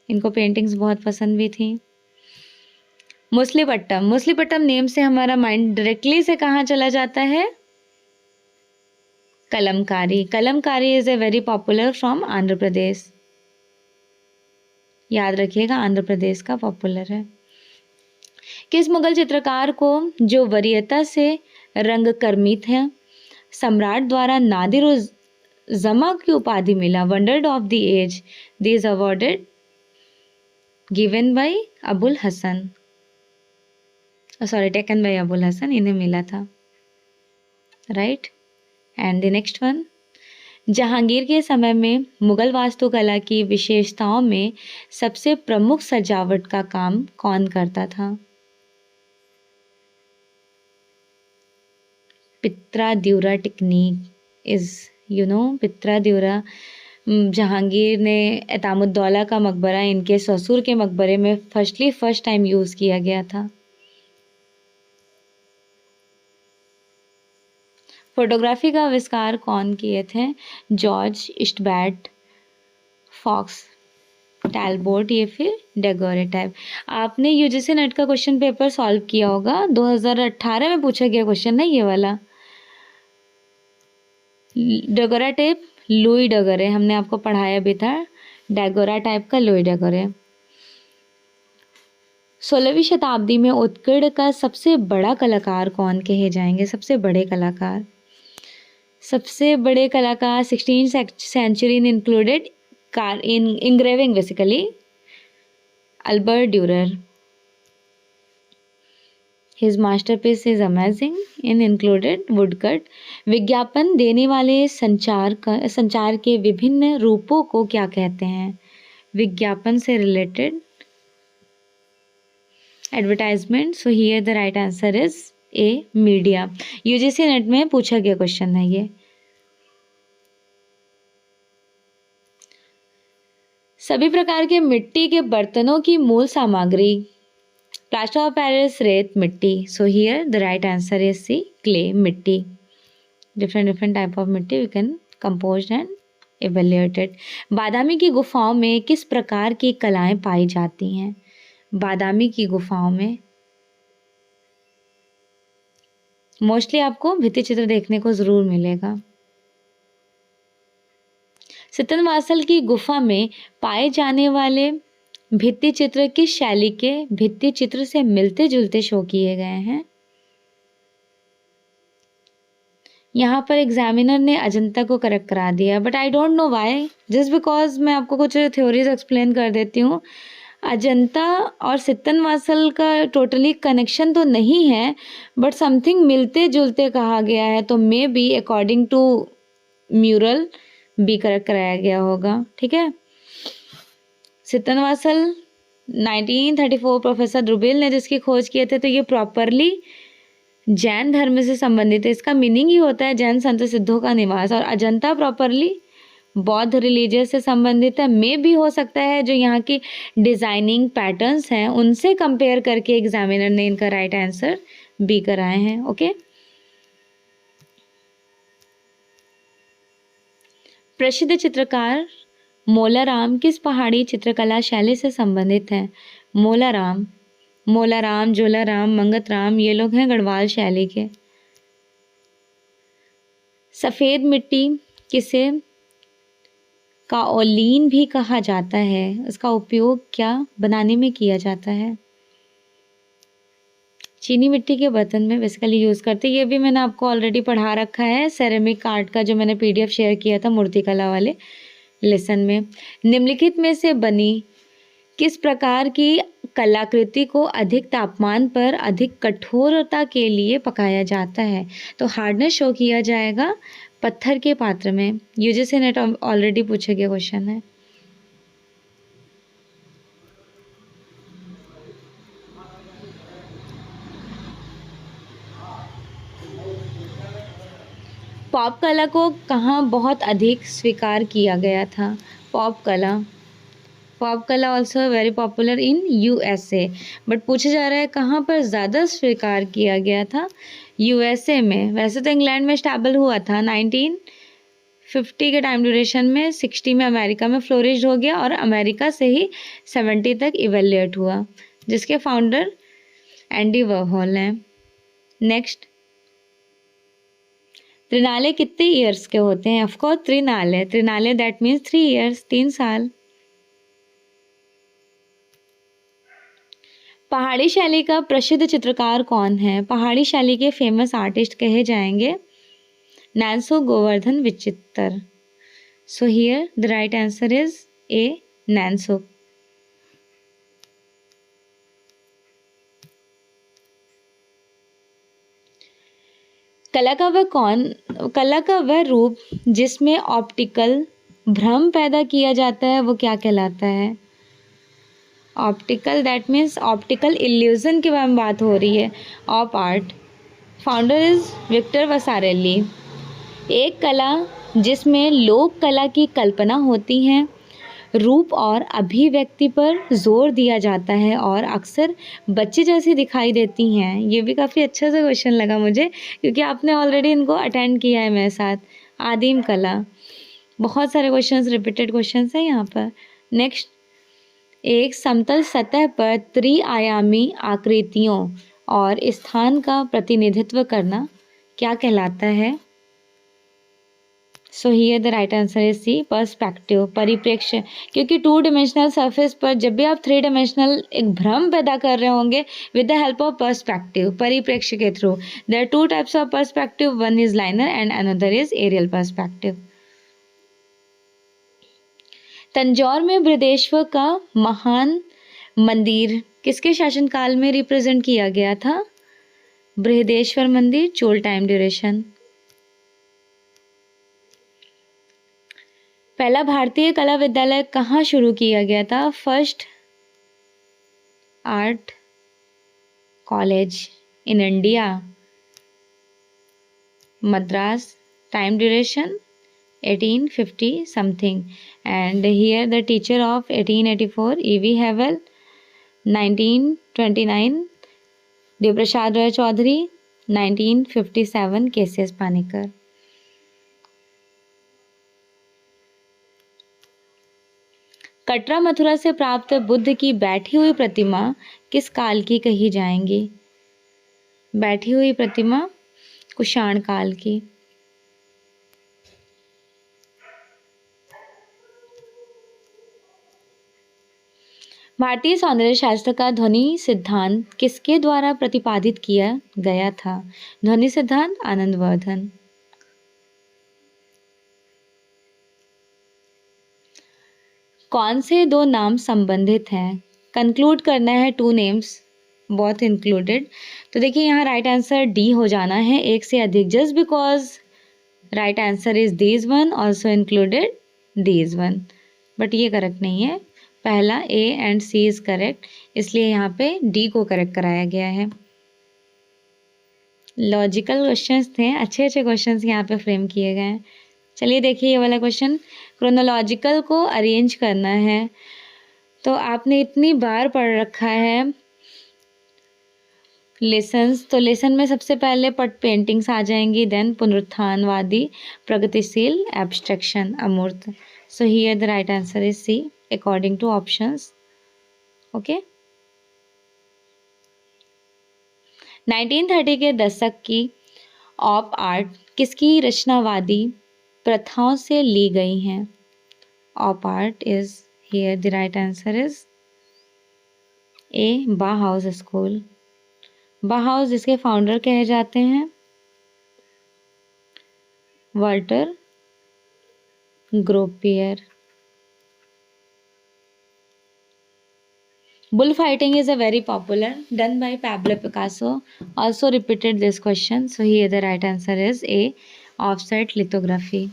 इनको पेंटिंग्स बहुत पसंद भी थी। मुसलीपट्टम, मुसलीपट्टम नेम से हमारा माइंड डायरेक्टली से कहाँ चला जाता है? Kalamkari. Kalamkari is a very popular from Andhra Pradesh. याद रखिएगा, आंध्र प्रदेश का पॉपुलर है। किस मुगल चित्रकार को जो वरीयता से रंगकर्मी थे सम्राट द्वारा नादिर जमा की उपाधि मिला? Wonder of the age, this awarded given by Abul Hasan, sorry taken by Abul Hasan, इन्हें मिला था, right. And the next one, Jahangir के समय में मुगल वास्तुकला की विशेषताओं में सबसे प्रमुख सजावट का काम कौन करता था? पित्रा-द्यूरा टेक्निक इज पित्रा-द्यूरा। जहांगीर ने एतामुद्दौला का मकबरा इनके ससुर के मकबरे में फर्स्ट टाइम यूज़ किया गया था। फोटोग्राफी का आविष्कार कौन किए थे? जॉर्ज इस्टबैट, फॉक्स टैलबोट, ये फिर डेगोरेटिव। आपने यूजीसी नेट का क्वेश्चन पेपर सॉल्व किया होगा, 2018 में पूछा गया क्वेश्चन है ये वाला। डेगोरेटिव लुई डेगोरे, हमने आपको पढ़ाया भी था, डेगोरा टाइप का लुई डेगोरे। 16वीं शताब्दी में उत्कीर्ण का सबसे बड़ा कलाकार कौन कहे जाएंगे? सबसे बड़े कलाकार, सबसे बड़े कलाकार 16th century in included car in engraving basically Albert Durer. His masterpiece is amazing in included woodcut. विज्ञापन देने वाले संचार के विभिन्न रूपों को क्या कहते हैं? विज्ञापन से related advertisement. So here the right answer is A, media. UGC net में पूछा गया क्वेश्चन है ये। सभी प्रकार के मिट्टी के बर्तनों की मूल सामग्री? प्लास्टर ऑफ पेरिस, रेत, मिट्टी। So here the right answer is C, clay, मिट्टी। डिफरेंट टाइप ऑफ मिट्टी we can compose and evaluated. Badami की गुफाओं में किस प्रकार की कलाएं पाई जाती हैं? बादामी की गुफाओं में मोस्टली आपको भित्ति चित्र देखने को जरूर मिलेगा। सितनवासल की गुफा में पाए जाने वाले भित्ति चित्र किस शैली के भित्ति चित्र से मिलते जुलते शो किए गए हैं? यहाँ पर एग्जामिनर ने अजंता को करेक्ट करा दिया, but I don't know why, just because मैं आपको कुछ थ्योरीज एक्सप्लेन कर देती हूँ। अजंता और सित्तनवासल का टोटली कनेक्शन तो नहीं है, बट समथिंग मिलते जुलते कहा गया है, तो may be according to mural B correct कराया गया होगा। ठीक है, सित्तनवासल 1934 प्रोफेसर द्रुबिल ने जिसकी खोज किए थे, तो ये प्रॉपरली जैन धर्म से संबंधित है। इसका मीनिंग ही होता है जैन संत सिद्धों का निवास। और अजंता प्रॉपरली बौद्ध रिलीजियस से संबंधित है। मे भी हो सकता है जो यहाँ की डिजाइनिंग पैटर्न्स हैं उनसे कंपेयर करके एग्जामिनर ने इनका राइट आंसर बी कराए हैं। ओके, प्रसिद्ध चित्रकार मोलाराम किस पहाड़ी चित्रकला शैली से संबंधित हैं? मोलाराम, जोलाराम, मंगतराम, ये लोग हैं गढ़वाल शैली के। सफ़ेद मिट्टी किसे काओलिन भी कहा जाता है, उसका उपयोग क्या बनाने में किया जाता है? चीनी मिट्टी के बर्तन में बेसिकली यूज़ करते हैं। ये भी मैंने आपको ऑलरेडी पढ़ा रखा है सेरेमिक आर्ट का, जो मैंने पीडीएफ शेयर किया था मूर्तिकला वाले लेसन में। निम्नलिखित में से बनी किस प्रकार की कलाकृति को अधिक तापमान पर अधिक कठोरता के लिए पकाया जाता है? तो हार्डनेस शो किया जाएगा पत्थर के पात्र में। यूजीसी नेट ऑलरेडी पूछे गए क्वेश्चन है। पॉप कला को कहाँ बहुत अधिक स्वीकार किया गया था? पॉप कला also very popular in USA, but पूछा जा रहा है कहाँ पर ज़्यादा स्वीकार किया गया था? यूएसए में। वैसे तो इंग्लैंड में स्टैबल हुआ था 1950 के टाइम ड्यूरेशन में, 60 में अमेरिका में फ्लोरिश हो गया और अमेरिका से ही 70 तक इवेल्युएट हुआ, जिसके फाउंडर एंडी वॉरहोल हैं। नेक्स्ट, त्रिनाले कितने ईयर्स के होते हैं? Of course triennale that means 3 years, 3 साल। पहाड़ी शैली का प्रसिद्ध चित्रकार कौन है? पहाड़ी शैली के फेमस आर्टिस्ट कहे जाएंगे Nainsukh Govardhan Bichitr. So here the right answer is A, Nainsukh. कला का वह रूप जिसमें ऑप्टिकल भ्रम पैदा किया जाता है वो क्या कहलाता है? Optical that means optical illusion के बारे में बात हो रही है। Op art, founder is Victor Vasarely. एक कला जिसमें लोक कला की कल्पना होती है, रूप और अभिव्यक्ति पर जोर दिया जाता है और अक्सर बच्चे जैसी दिखाई देती हैं। ये भी काफ़ी अच्छा सा क्वेश्चन लगा मुझे, क्योंकि आपने ऑलरेडी इनको अटेंड किया है मेरे साथ। आदिम कला, बहुत सारे क्वेश्चंस रिपीटेड क्वेश्चंस हैं यहाँ पर। नेक्स्ट, एक समतल सतह पर त्रिआयामी आकृतियों और स्थान का प्रतिनिधित्व करना क्या कहलाता है? So here the right answer is C, perspective, परिप्रेक्ष्य। क्योंकि 2 डिमेंशनल सरफेस पर जब भी आप 3 डिमेंशनल एक भ्रम पैदा कर रहे होंगे with the help of perspective, परिप्रेक्ष्य के through. There are 2 types of perspective, one is linear and another is aerial perspective. Tanjore में बृहदेश्वर का महान मंदिर किसके शासनकाल में रिप्रेजेंट किया गया था? बृहदेश्वर मंदिर, चोल टाइम ड्यूरेशन। पहला भारतीय कला विद्यालय कहाँ शुरू किया गया था? First art college in India, Madras. Time duration 1850 something, and here the teacher of 1884 E.V. Havel, 1929 Devprasad राय चौधरी, 1957 के.सी.एस. पानिकर। कटरा मथुरा से प्राप्त बुद्ध की बैठी हुई प्रतिमा किस काल की कही जाएंगी? बैठी हुई प्रतिमा कुषाण काल की। भारतीय सौंदर्य शास्त्र का ध्वनि सिद्धांत किसके द्वारा प्रतिपादित किया गया था? ध्वनि सिद्धांत आनंदवर्धन। कौन से 2 नाम संबंधित हैं? कंक्लूड करना है 2 नेम्स बोथ इंक्लूडेड। तो देखिए यहाँ राइट आंसर डी हो जाना है, एक से अधिक, just because right answer is these one also included these one, but ये करेक्ट नहीं है। पहला A and C is correct, इसलिए यहाँ पे डी को करेक्ट कराया गया है। लॉजिकल क्वेश्चंस थे, अच्छे अच्छे क्वेश्चंस यहाँ पे फ्रेम किए गए हैं। चलिए देखिए ये वाला क्वेश्चन, क्रोनोलॉजिकल को अरेंज करना है। तो आपने इतनी बार पढ़ रखा है लेसन्स, तो लेसन में सबसे पहले पट पेंटिंग्स आ जाएंगी, देन पुनरुत्थानवादी, प्रगतिशील, एब्स्ट्रैक्शन, अमूर्त। So here the right answer is C according to options. Okay, 1930 के दशक की ऑप आर्ट किसकी रचनावादी प्रथाओं से ली गई हैं? Op art is here the right answer is A Bauhaus school. Bauhaus जिसके फाउंडर कहे जाते हैं Walter Gropius. Bullfighting is a very popular, done by Pablo Picasso. Also repeated this question. So here the right answer is A, offset lithography.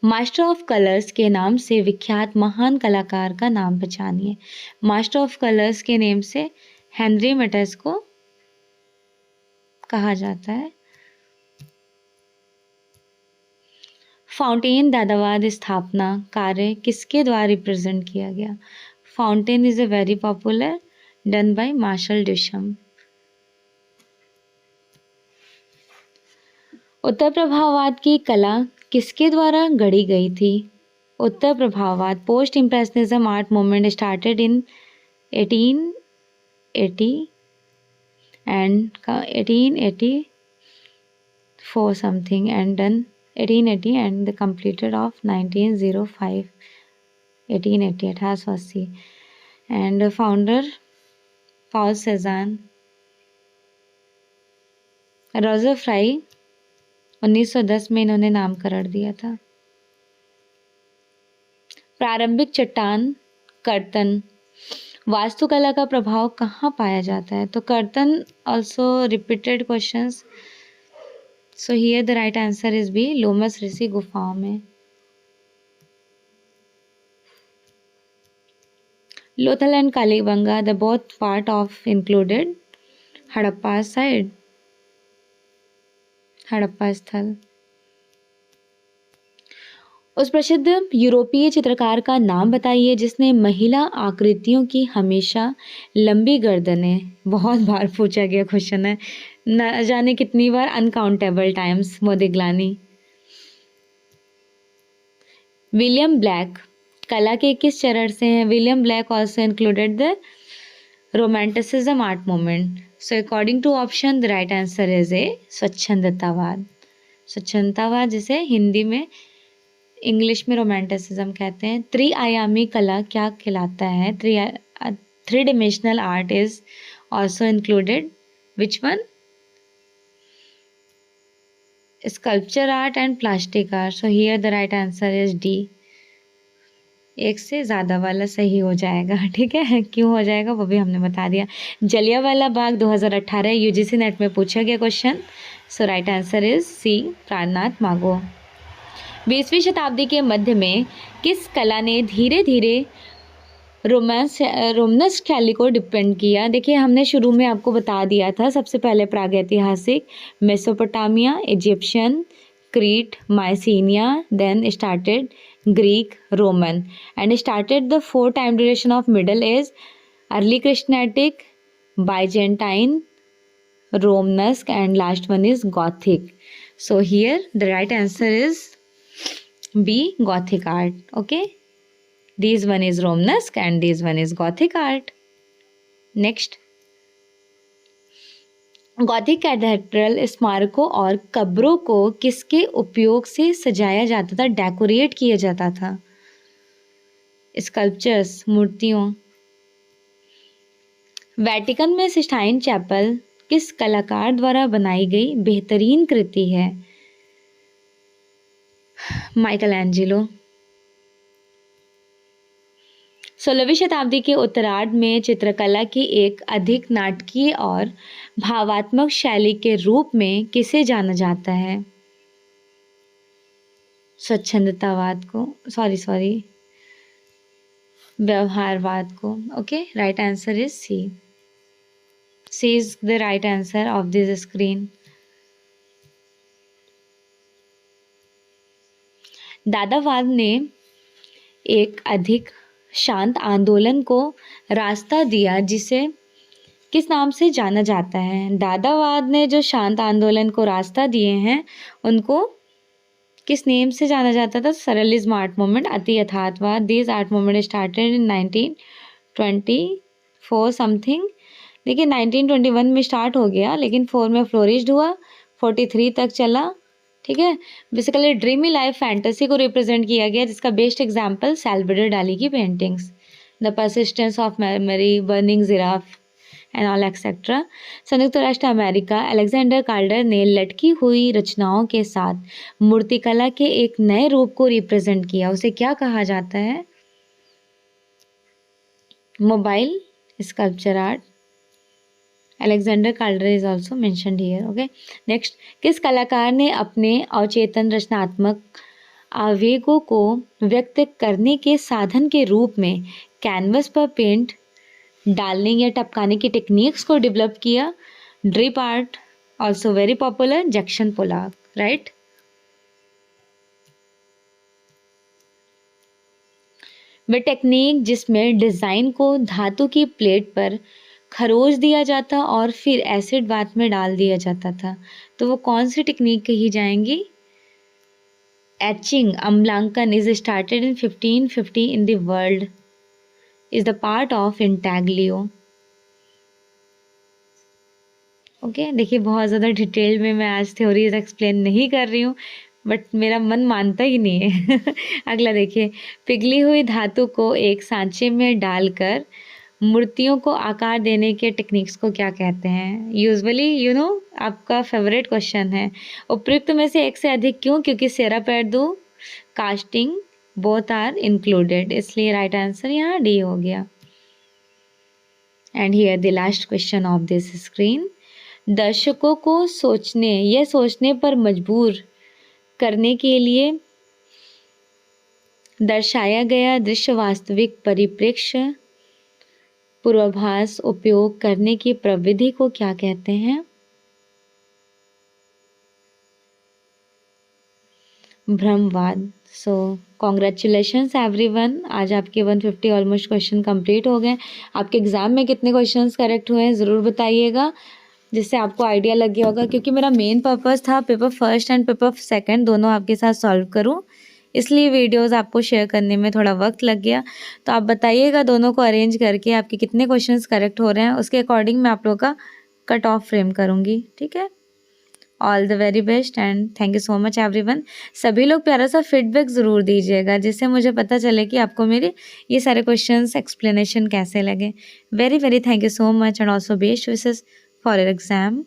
Master of colours के नाम से विख्यात महान कलाकार का नाम पहचानिए। मास्टर ऑफ कलर्स के नेम से हेनरी मैटेस को कहा जाता है। फाउंटेन दादावाद स्थापना कार्य किसके द्वारा रिप्रेजेंट किया गया? Fountain is a very popular, done by Marcel Duchamp. उत्तर प्रभाववाद की कला किसके द्वारा गढ़ी गई थी? उत्तर प्रभाववाद, post impressionism art movement started in 1880 and 1884 something and done 1880 and the completed of 1905 1880 1880 and founder Paul Cézanne। Roger fry 1910 में इन्होंने नामकरण दिया था। प्रारंभिक चट्टान कर्तन वास्तुकला का प्रभाव कहाँ पाया जाता है? तो कर्तन also repeated questions. So here the right answer is B, Lomas Rishi गुफाओं में। Lothal and Kalibangan the both part of included Harappa side, Harappa स्थल। उस प्रसिद्ध यूरोपीय चित्रकार का नाम बताइए जिसने महिला आकृतियों की हमेशा लंबी गर्दनें, बहुत बार पूछा गया क्वेश्चन है, न जाने कितनी बार, uncountable times, Modigliani. William Blake कला के किस चरण से हैं? William Blake also included the romanticism art movement. So according to option the right answer is A स्वच्छंदतावाद। स्वच्छंदतावाद जिसे हिंदी में, इंग्लिश में रोमांटिसिज्म कहते हैं। त्रिआयामी कला क्या कहलाता है? Three dimensional art is also included, which one? Sculpture art and plastic art. So here the right answer is D, एक से ज़्यादा वाला सही हो जाएगा। ठीक है, क्यों हो जाएगा वो भी हमने बता दिया। जलियांवाला बाग 2018 यूजीसी नेट में पूछा गया question. So right answer is C, Prannath Mago. 20वीं शताब्दी के मध्य में किस कला ने धीरे धीरे रोमनस शैली को डिपेंड किया? देखिए हमने शुरू में आपको बता दिया था, सबसे पहले प्रागैतिहासिक, Mesopotamia, Egyptian, Crete, Mycenaea, then started Greek, Roman and started the 4 time duration of middle age, early Christianitic, Byzantine, Romanesque and last one is Gothic. So here the right answer is B, Gothic art. Okay, this one is Romanesque and this one is Gothic art. Next, Gothic cathedral स्मारकों और कब्रों को किसके उपयोग से सजाया जाता था, डेकोरेट किया जाता था? स्कल्पचर्स, मूर्तियों। वेटिकन में सिस्टाइन चैपल किस कलाकार द्वारा बनाई गई बेहतरीन कृति है? Michael Angelo. 16वीं शताब्दी के उत्तरार्ध में चित्रकला की एक अधिक नाटकीय और भावात्मक शैली के रूप में किसे जाना जाता है? स्वच्छंदतावाद को, सॉरी व्यवहारवाद को। Okay, right answer is C. C is the right answer of this screen. दादावाद ने एक अधिक शांत आंदोलन को रास्ता दिया जिसे किस नाम से जाना जाता है? दादावाद ने जो शांत आंदोलन को रास्ता दिए हैं उनको किस नेम से जाना जाता था? सरलिज्म आर्ट मूवमेंट, अति यथार्थवाद। This art movement started in 1924 something. देखिए 1921 में स्टार्ट हो गया लेकिन 4 में फ्लोरिश्ड हुआ, 43 तक चला। ठीक है, बेसिकली ड्रीमी लाइफ फैंटेसी को रिप्रेजेंट किया गया जिसका बेस्ट एग्जाम्पल सैल्वाडोर डाली की paintings, the persistence of memory, burning giraffe and all etcetera. संयुक्त राष्ट्र अमेरिका, अलेक्जेंडर काल्डर ने लटकी हुई रचनाओं के साथ मूर्तिकला के एक नए रूप को रिप्रेजेंट किया। उसे क्या कहा जाता है? Mobile sculpture art. Alexander Calder is also mentioned here. Okay, next, किस कलाकार ने अपने अवचेतन रचनात्मक आवेगों को व्यक्त करने के साधन के रूप में कैनवस पर पेंट डालने या टपकाने की टेक्निक्स को डेवलप किया? Drip art, also very popular, Jackson Pollock, right. वह टेक्निक जिसमें डिज़ाइन को धातु की प्लेट पर खरोच दिया जाता और फिर एसिड बाथ में डाल दिया जाता था, तो वो कौन सी टेक्निक कही जाएंगी? एचिंग, अम्लांकन is started in 1550 in the world, is the part of intaglio. Okay, देखिए बहुत ज़्यादा डिटेल में मैं आज थ्योरीज एक्सप्लेन नहीं कर रही हूँ बट मेरा मन मानता ही नहीं है। अगला देखिए, पिघली हुई धातु को एक सांचे में डालकर मूर्तियों को आकार देने के टेक्निक्स को क्या कहते हैं? यूजुअली आपका फेवरेट क्वेश्चन है। उपयुक्त में से एक से अधिक क्यों? क्योंकि सेरा पैडू, कास्टिंग बोथ आर इंक्लूडेड, इसलिए राइट आंसर यहाँ डी हो गया। And here the last question of this screen, दर्शकों को सोचने पर मजबूर करने के लिए दर्शाया गया दृश्य वास्तविक परिप्रेक्ष्य पूर्वाभास उपयोग करने की प्रविधि को क्या कहते हैं? भ्रमवाद। सो कॉन्ग्रेचुलेशंस एवरीवन, आज आपके 150 ऑलमोस्ट क्वेश्चन कंप्लीट हो गए। आपके एग्ज़ाम में कितने क्वेश्चंस करेक्ट हुए हैं ज़रूर बताइएगा, जिससे आपको आइडिया लग गया होगा। क्योंकि मेरा मेन पर्पस था paper first and paper second दोनों आपके साथ सॉल्व करूं, इसलिए वीडियोस आपको शेयर करने में थोड़ा वक्त लग गया। तो आप बताइएगा दोनों को अरेंज करके आपके कितने क्वेश्चंस करेक्ट हो रहे हैं, उसके अकॉर्डिंग मैं आप लोग का कट ऑफ फ्रेम करूँगी। ठीक है, all the very best and thank you so much everyone. सभी लोग प्यारा सा फीडबैक ज़रूर दीजिएगा जिससे मुझे पता चले कि आपको मेरे ये सारे क्वेश्चंस एक्सप्लेनेशन कैसे लगे। Very very thank you so much and also best wishes for your exam.